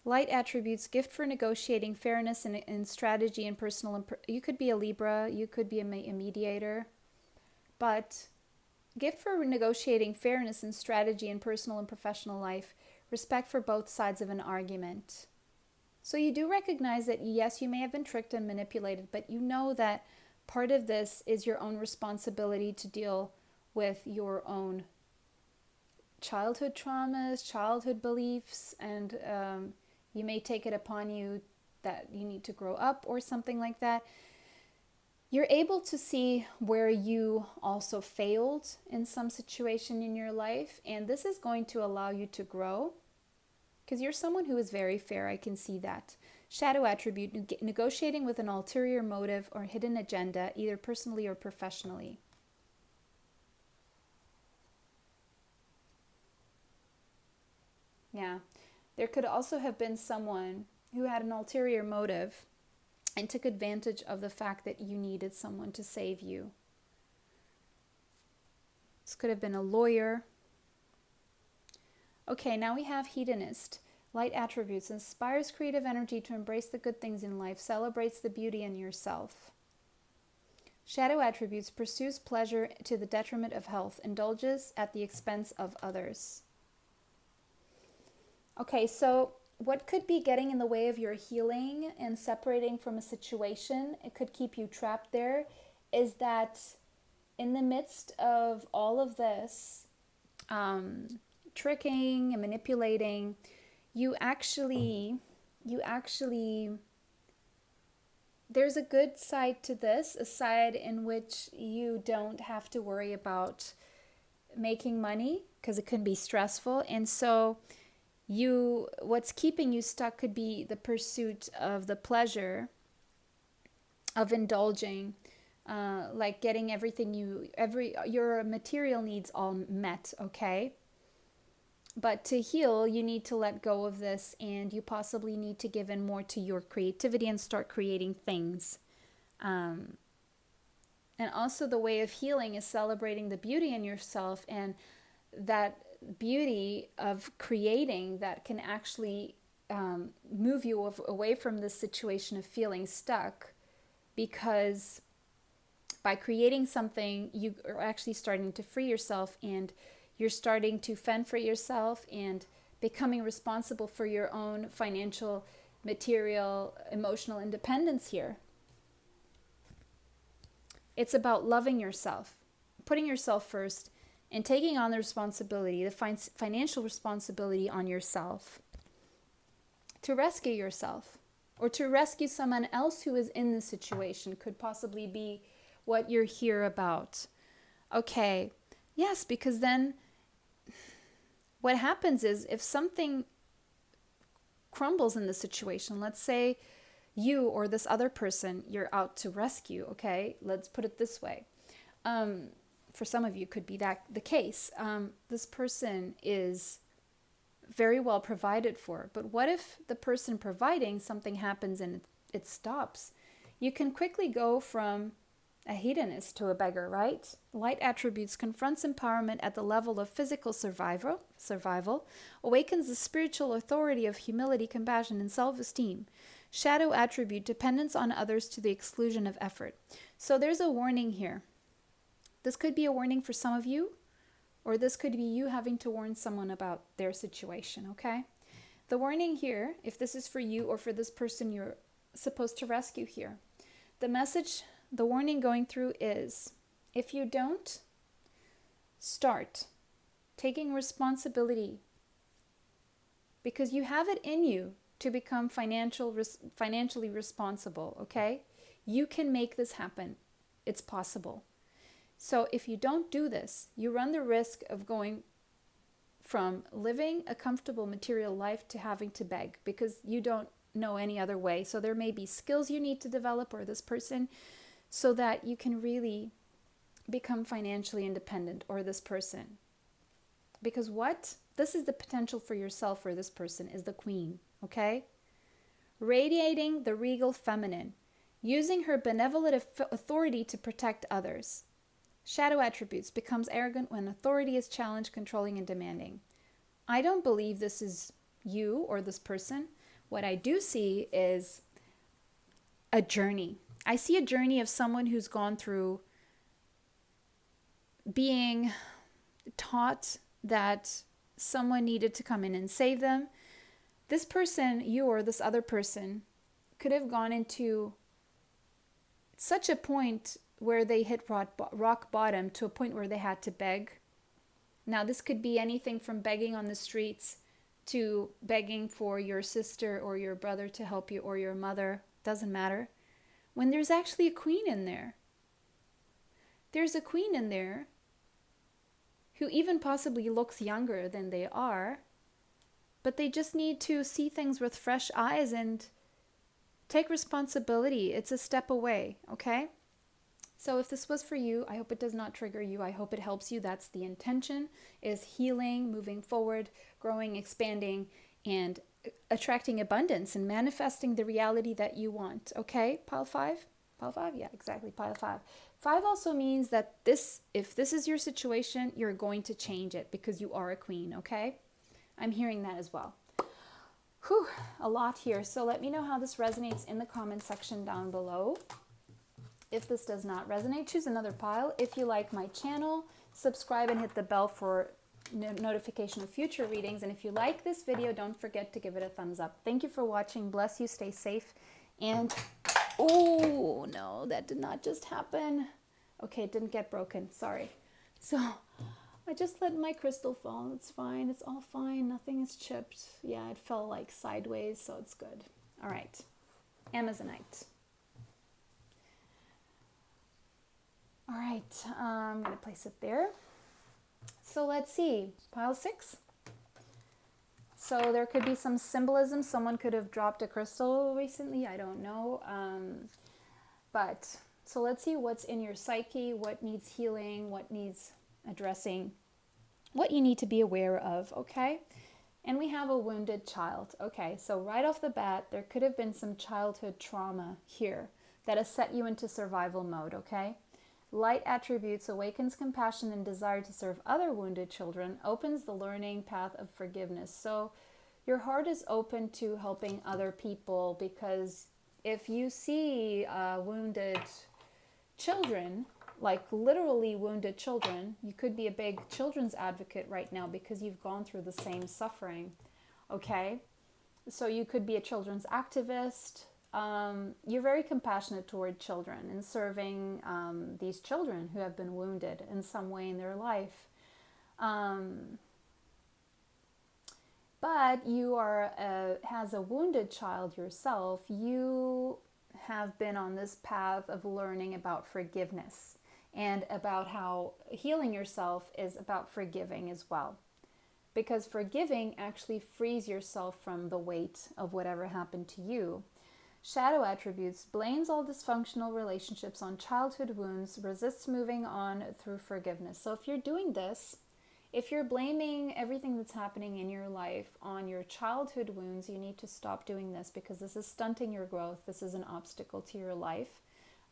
Light attributes, gift for negotiating fairness and strategy and personal. You could be a Libra, you could be a mediator, but gift for negotiating fairness and strategy in personal and professional life, respect for both sides of an argument. So you do recognize that, yes, you may have been tricked and manipulated, but you know that part of this is your own responsibility to deal with your own childhood traumas, childhood beliefs, and you may take it upon you that you need to grow up or something like that. You're able to see where you also failed in some situation in your life, and this is going to allow you to grow because you're someone who is very fair. I can see that. Shadow attribute, negotiating with an ulterior motive or hidden agenda, either personally or professionally. Yeah. There could also have been someone who had an ulterior motive and took advantage of the fact that you needed someone to save you. This could have been a lawyer. Okay, now we have hedonist. Light attributes, inspires creative energy to embrace the good things in life, celebrates the beauty in yourself. Shadow attributes, pursues pleasure to the detriment of health, indulges at the expense of others. Okay, so what could be getting in the way of your healing and separating from a situation, it could keep you trapped there, is that in the midst of all of this tricking and manipulating, you actually, there's a good side to this, a side in which you don't have to worry about making money because it can be stressful. And so what's keeping you stuck could be the pursuit of the pleasure of indulging, like getting everything your material needs all met, okay? But to heal, you need to let go of this, and you possibly need to give in more to your creativity and start creating things. And also the way of healing is celebrating the beauty in yourself, and that beauty of creating that can actually move you away from this situation of feeling stuck, because by creating something, you are actually starting to free yourself, and you're starting to fend for yourself and becoming responsible for your own financial, material, emotional independence here. It's about loving yourself, putting yourself first, and taking on the responsibility, the financial responsibility on yourself to rescue yourself or to rescue someone else who is in this situation could possibly be what you're here about. Okay, yes, because then what happens is if something crumbles in the situation, let's say you or this other person you're out to rescue, okay? Let's put it this way. For some of you could be that the case. This person is very well provided for, but what if the person providing something happens and it stops? You can quickly go from a hedonist to a beggar, right? Light attributes confronts empowerment at the level of physical survival, awakens the spiritual authority of humility, compassion, and self-esteem. Shadow attribute dependence on others to the exclusion of effort. So there's a warning here. This could be a warning for some of you, or this could be you having to warn someone about their situation, okay? The warning here, if this is for you or for this person you're supposed to rescue here, the message, the warning going through is, if you don't start taking responsibility, because you have it in you to become financially responsible, okay? You can make this happen. It's possible. So if you don't do this, you run the risk of going from living a comfortable material life to having to beg because you don't know any other way. So there may be skills you need to develop, or this person, so that you can really become financially independent, or this person. Because what? This is the potential for yourself, or this person is the queen, okay? Radiating the regal feminine, using her benevolent authority to protect others. Shadow attributes, becomes arrogant when authority is challenged, controlling, and demanding. I don't believe this is you or this person. What I do see is a journey. I see a journey of someone who's gone through being taught that someone needed to come in and save them. This person, you or this other person, could have gone into such a point where they hit rock bottom, to a point where they had to beg. Now, this could be anything from begging on the streets to begging for your sister or your brother to help you, or your mother, doesn't matter. When there's actually a queen in there. There's a queen in there who even possibly looks younger than they are, but they just need to see things with fresh eyes and take responsibility. It's a step away, okay? So if this was for you, I hope it does not trigger you. I hope it helps you. That's the intention, is healing, moving forward, growing, expanding, and attracting abundance and manifesting the reality that you want. Okay, pile 5? Pile 5? Yeah, exactly, pile 5. 5 also means that if this is your situation, you're going to change it because you are a queen, okay? I'm hearing that as well. Whew, a lot here. So let me know how this resonates in the comment section down below. If this does not resonate, choose another pile. If you like my channel, subscribe and hit the bell for notification of future readings. And if you like this video, don't forget to give it a thumbs up. Thank you for watching. Bless you. Stay safe. And, oh, no, that did not just happen. Okay, it didn't get broken. Sorry. So I just let my crystal fall. It's fine. It's all fine. Nothing is chipped. Yeah, it fell like sideways, so it's good. All right. Amazonite. All right, I'm going to place it there. So let's see, pile 6. So there could be some symbolism. Someone could have dropped a crystal recently. I don't know. So let's see what's in your psyche, what needs healing, what needs addressing, what you need to be aware of, okay? And we have a wounded child. Okay, so right off the bat, there could have been some childhood trauma here that has set you into survival mode, okay? Light attributes, awakens compassion and desire to serve other wounded children, opens the learning path of forgiveness. So your heart is open to helping other people, because if you see wounded children, like literally wounded children, you could be a big children's advocate right now because you've gone through the same suffering, okay? So you could be a children's activist. You're very compassionate toward children and serving these children who have been wounded in some way in their life. But you are has a wounded child yourself. You have been on this path of learning about forgiveness and about how healing yourself is about forgiving as well. Because forgiving actually frees yourself from the weight of whatever happened to you. Shadow attributes blames all dysfunctional relationships on childhood wounds, resists moving on through forgiveness. So if you're doing this, if you're blaming everything that's happening in your life on your childhood wounds, you need to stop doing this, because this is stunting your growth. This is an obstacle to your life,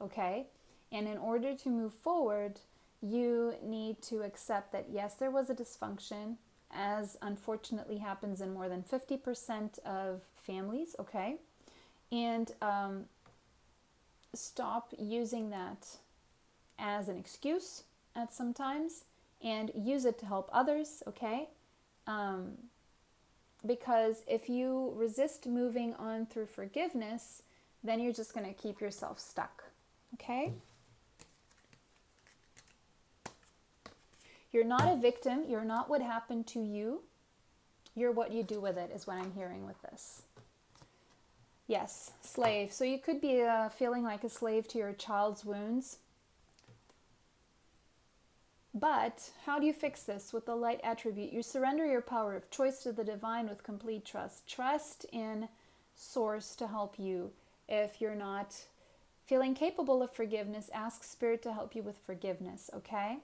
okay? And in order to move forward, you need to accept that, yes, there was a dysfunction, as unfortunately happens in more than 50% of families, okay? And stop using that as an excuse at some times, and use it to help others, okay? Because if you resist moving on through forgiveness, then you're just going to keep yourself stuck, okay? You're not a victim. You're not what happened to you. You're what you do with it, is what I'm hearing with this. Yes, slave. So you could be feeling like a slave to your child's wounds. But how do you fix this with the light attribute? You surrender your power of choice to the divine with complete trust. Trust in Source to help you. If you're not feeling capable of forgiveness, ask Spirit to help you with forgiveness, okay?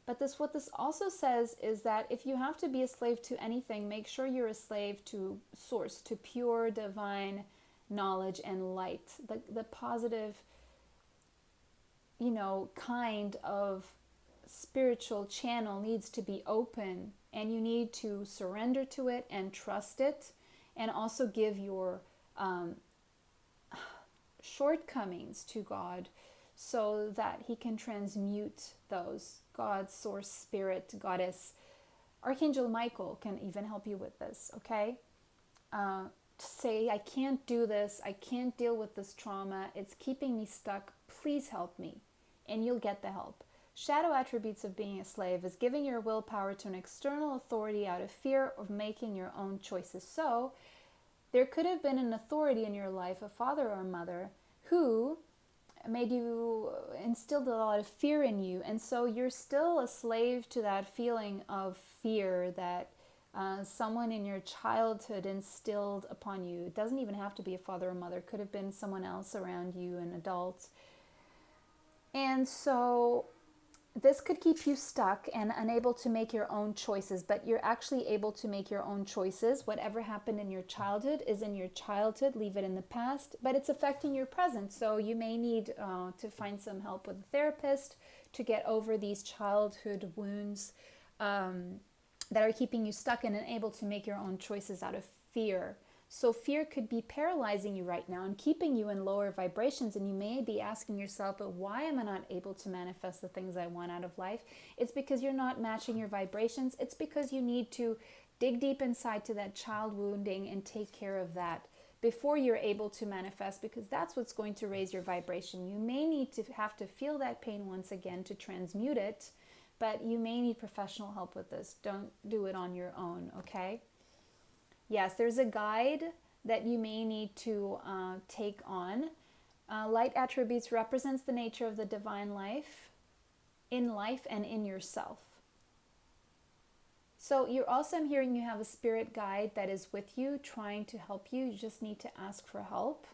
But what this also says is that if you have to be a slave to anything, make sure you're a slave to Source, to pure divine knowledge and light, the positive, kind of spiritual channel needs to be open, and you need to surrender to it and trust it, and also give your shortcomings to God so that He can transmute those. God, Source, Spirit, Goddess, Archangel Michael can even help you with this, okay? Say, I can't do this, I can't deal with this trauma, it's keeping me stuck, please help me, and you'll get the help. Shadow attributes of being a slave is giving your willpower to an external authority out of fear of making your own choices. So, there could have been an authority in your life, a father or a mother, who instilled a lot of fear in you, and so you're still a slave to that feeling of fear that someone in your childhood instilled upon you. It doesn't even have to be a father or mother. It could have been someone else around you, an adult. And so this could keep you stuck and unable to make your own choices, but you're actually able to make your own choices. Whatever happened in your childhood is in your childhood, leave it in the past, but it's affecting your present. So you may need to find some help with a therapist to get over these childhood wounds that are keeping you stuck and unable to make your own choices out of fear. So fear could be paralyzing you right now and keeping you in lower vibrations, and you may be asking yourself, but why am I not able to manifest the things I want out of life? It's because you're not matching your vibrations. It's because you need to dig deep inside to that child wounding and take care of that before you're able to manifest, because that's what's going to raise your vibration. You may need to have to feel that pain once again to transmute it, but you may need professional help with this. Don't do it on your own, okay? Yes, there's a guide that you may need to take on. Light attributes represents the nature of the divine life and in yourself. So you're also, I'm hearing you have a spirit guide that is with you, trying to help you. You just need to ask for help.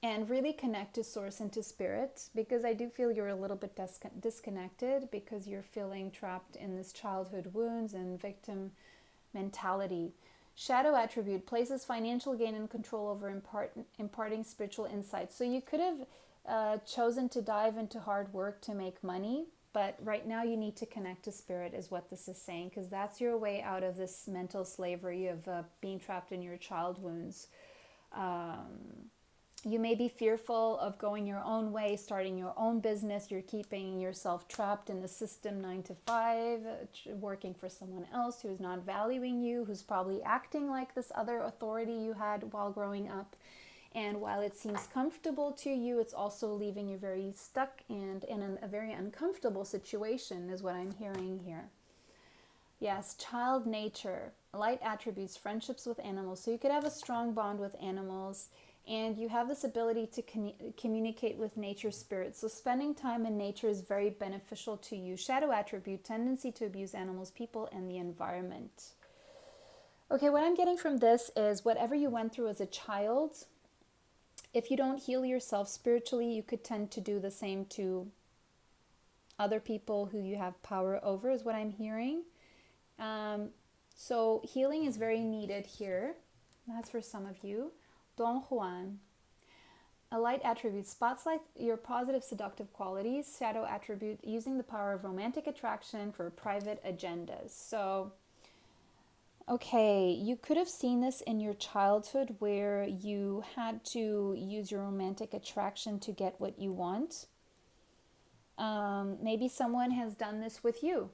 And really connect to Source and to Spirit, because I do feel you're a little bit disconnected because you're feeling trapped in this childhood wounds and victim mentality. Shadow attribute places financial gain and control over imparting spiritual insight. So you could have chosen to dive into hard work to make money, but right now you need to connect to Spirit is what this is saying, because that's your way out of this mental slavery of being trapped in your child wounds. You may be fearful of going your own way, starting your own business. You're keeping yourself trapped in the system 9 to 5, working for someone else who's not valuing you, who's probably acting like this other authority you had while growing up. And while it seems comfortable to you, it's also leaving you very stuck and in a very uncomfortable situation is what I'm hearing here. Yes, child nature, light attributes, friendships with animals. So you could have a strong bond with animals, and you have this ability to communicate with nature spirits. So spending time in nature is very beneficial to you. Shadow attribute, tendency to abuse animals, people, and the environment. Okay, what I'm getting from this is whatever you went through as a child, if you don't heal yourself spiritually, you could tend to do the same to other people who you have power over, is what I'm hearing. So healing is very needed here. That's for some of you. Don Juan. A light attribute, spotlight your positive seductive qualities. Shadow attribute, using the power of romantic attraction for private agendas. So, okay, you could have seen this in your childhood where you had to use your romantic attraction to get what you want. Maybe someone has done this with you.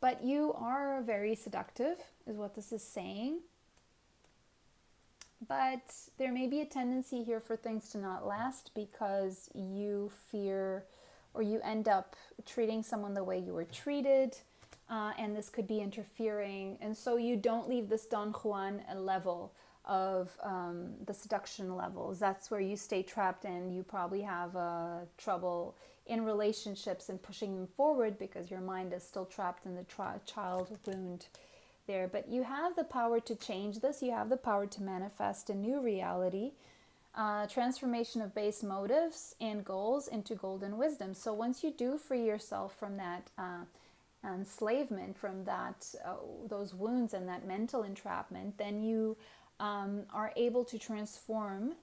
But you are very seductive, is what this is saying. But there may be a tendency here for things to not last because you fear or you end up treating someone the way you were treated, and this could be interfering. And so you don't leave this Don Juan level of the seduction levels. That's where you stay trapped, and you probably have trouble in relationships and pushing them forward because your mind is still trapped in the child wound there. But you have the power to change this. You have the power to manifest a new reality, transformation of base motives and goals into golden wisdom. So once you do free yourself from that enslavement, from that those wounds and that mental entrapment, then you are able to transform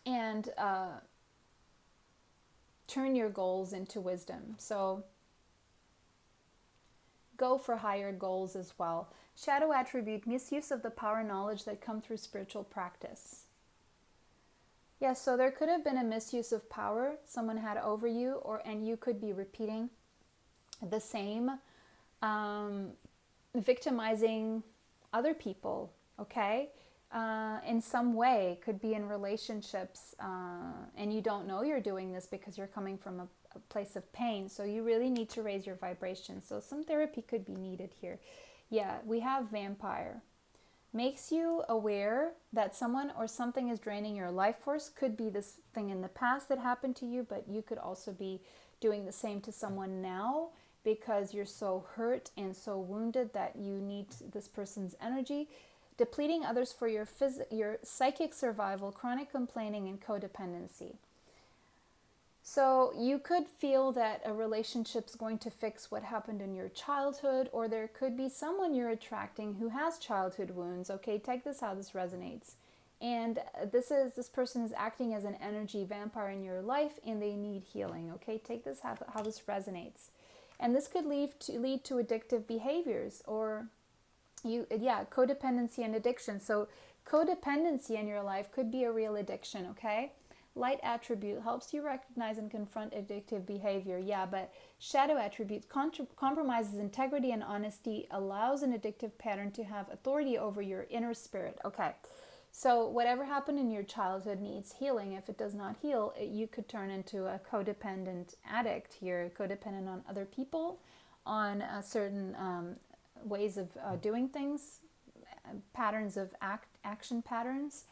and turn your goals into wisdom. So go for higher goals as well. Shadow attribute, misuse of the power and knowledge that come through spiritual practice. Yes, so there could have been a misuse of power someone had over you, and you could be repeating the same, victimizing other people, okay? In some way, could be in relationships, and you don't know you're doing this because you're coming from a place of pain. So you really need to raise your vibration. So some therapy could be needed here. Yeah, we have vampire. Makes you aware that someone or something is draining your life force. Could be this thing in the past that happened to you, but you could also be doing the same to someone now because you're so hurt and so wounded that you need this person's energy. Depleting others for your psychic survival, chronic complaining, and codependency. So you could feel that a relationship's going to fix what happened in your childhood, or there could be someone you're attracting who has childhood wounds. Okay, take this how this resonates. And this person is acting as an energy vampire in your life, and they need healing. Okay, take this how this resonates. And this could lead to addictive behaviors, or codependency and addiction. So codependency in your life could be a real addiction, okay? Light attribute helps you recognize and confront addictive behavior. Yeah, but shadow attribute compromises integrity and honesty, allows an addictive pattern to have authority over your inner spirit. Okay, so whatever happened in your childhood needs healing. If it does not heal, you could turn into a codependent addict here, codependent on other people, on certain ways of doing things, patterns of action patterns,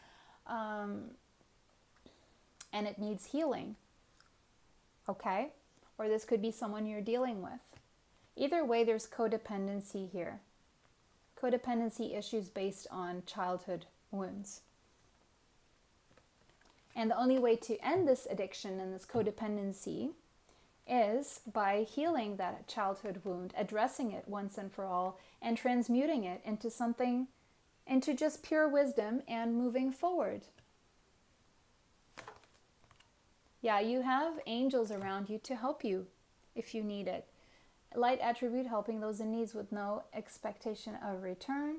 and it needs healing, okay? Or this could be someone you're dealing with. Either way, there's codependency here. Codependency issues based on childhood wounds. And the only way to end this addiction and this codependency is by healing that childhood wound, addressing it once and for all, and transmuting it into something, into just pure wisdom and moving forward. Yeah, you have angels around you to help you if you need it. Light attribute, helping those in need with no expectation of return.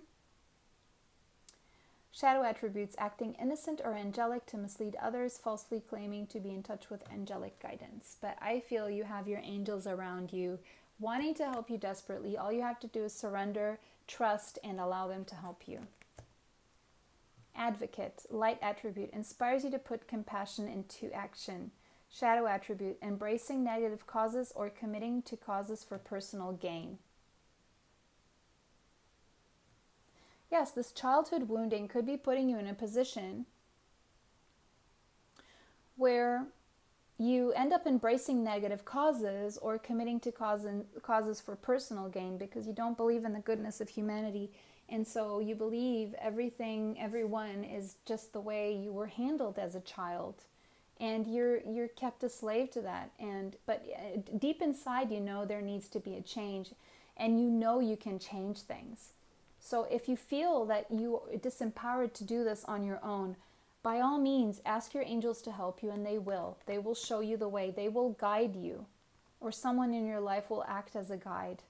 Shadow attributes, acting innocent or angelic to mislead others, falsely claiming to be in touch with angelic guidance. But I feel you have your angels around you wanting to help you desperately. All you have to do is surrender, trust, and allow them to help you. Advocate, light attribute, inspires you to put compassion into action. Shadow attribute, embracing negative causes or committing to causes for personal gain. Yes, this childhood wounding could be putting you in a position where you end up embracing negative causes or committing to causes for personal gain because you don't believe in the goodness of humanity. And so you believe everyone is just the way you were handled as a child. And you're kept a slave to that. But deep inside, you know there needs to be a change. And you know you can change things. So if you feel that you are disempowered to do this on your own, by all means, ask your angels to help you, and they will. They will show you the way. They will guide you, or someone in your life will act as a guide.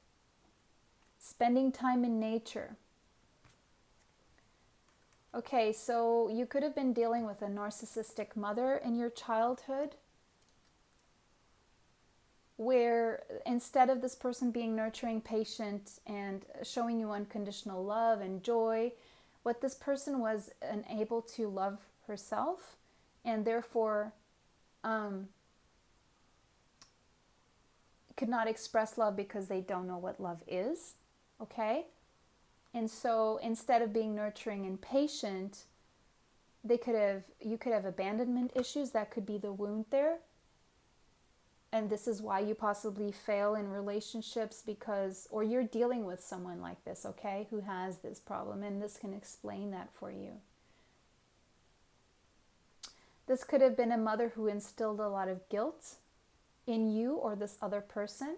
Spending time in nature. Okay, so you could have been dealing with a narcissistic mother in your childhood, where instead of this person being nurturing, patient, and showing you unconditional love and joy, what this person was unable to love herself, and therefore could not express love because they don't know what love is. Okay? And so instead of being nurturing and patient, you could have abandonment issues. That could be the wound there. And this is why you possibly fail in relationships or you're dealing with someone like this, okay, who has this problem, and this can explain that for you. This could have been a mother who instilled a lot of guilt in you or this other person.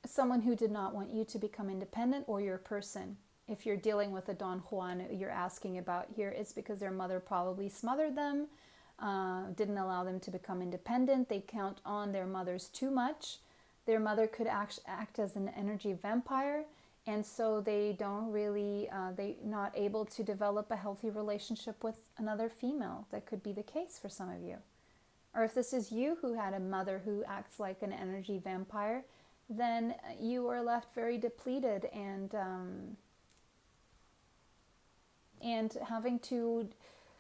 Someone who did not want you to become independent, or your person. If you're dealing with a Don Juan you're asking about here, it's because their mother probably smothered them, didn't allow them to become independent. They count on their mothers too much. Their mother could act as an energy vampire, and so they don't really, they're not able to develop a healthy relationship with another female. That could be the case for some of you. Or if this is you who had a mother who acts like an energy vampire, then you are left very depleted and having to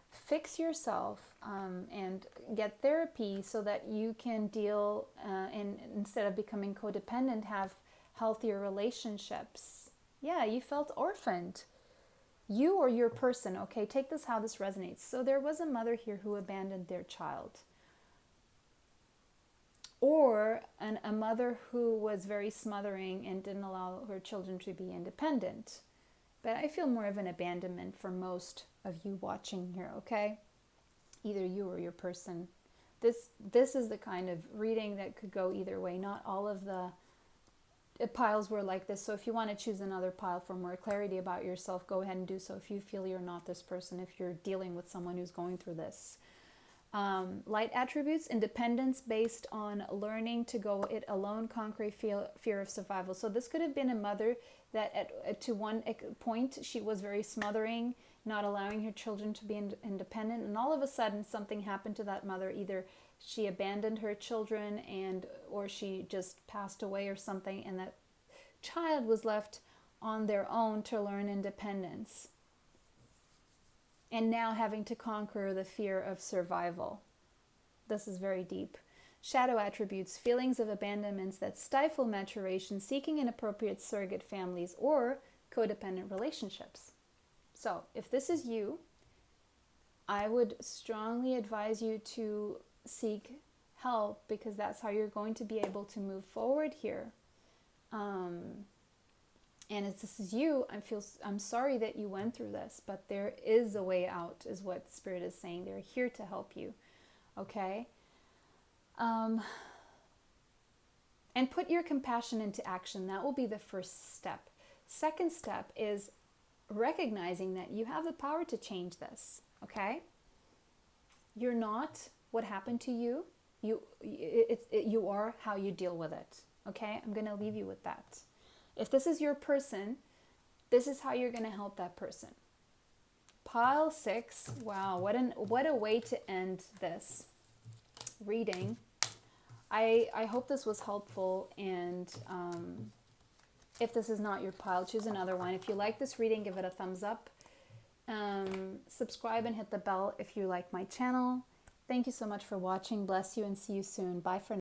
fix yourself and get therapy so that you can deal and instead of becoming codependent, have healthier relationships. Yeah, you felt orphaned. You or your person, okay, take this how this resonates. So there was a mother here who abandoned their child. Or a mother who was very smothering and didn't allow her children to be independent. But I feel more of an abandonment for most of you watching here, okay? Either you or your person. This is the kind of reading that could go either way. Not all of the piles were like this. So if you want to choose another pile for more clarity about yourself, go ahead and do so if you feel you're not this person, if you're dealing with someone who's going through this. Light attributes, independence based on learning to go it alone, conquer fear of survival. So this could have been a mother that to one point she was very smothering, not allowing her children to be independent, and all of a sudden something happened to that mother. Either she abandoned her children or she just passed away or something, and that child was left on their own to learn independence. And now having to conquer the fear of survival. This is very deep. Shadow attributes, feelings of abandonments that stifle maturation, seeking inappropriate surrogate families or codependent relationships. So if this is you, I would strongly advise you to seek help, because that's how you're going to be able to move forward here. And if this is you, I'm sorry that you went through this, but there is a way out, is what Spirit is saying. They're here to help you, okay? And put your compassion into action. That will be the first step. Second step is recognizing that you have the power to change this, okay? You're not what happened to you. You are how you deal with it, okay? I'm going to leave you with that. If this is your person, this is how you're going to help that person. Pile 6. Wow, what a way to end this reading. I hope this was helpful, and If this is not your pile, choose another one. If you like this reading, give it a thumbs up. Subscribe and hit the bell if you like my channel. Thank you so much for watching. Bless you and see you soon. Bye for now.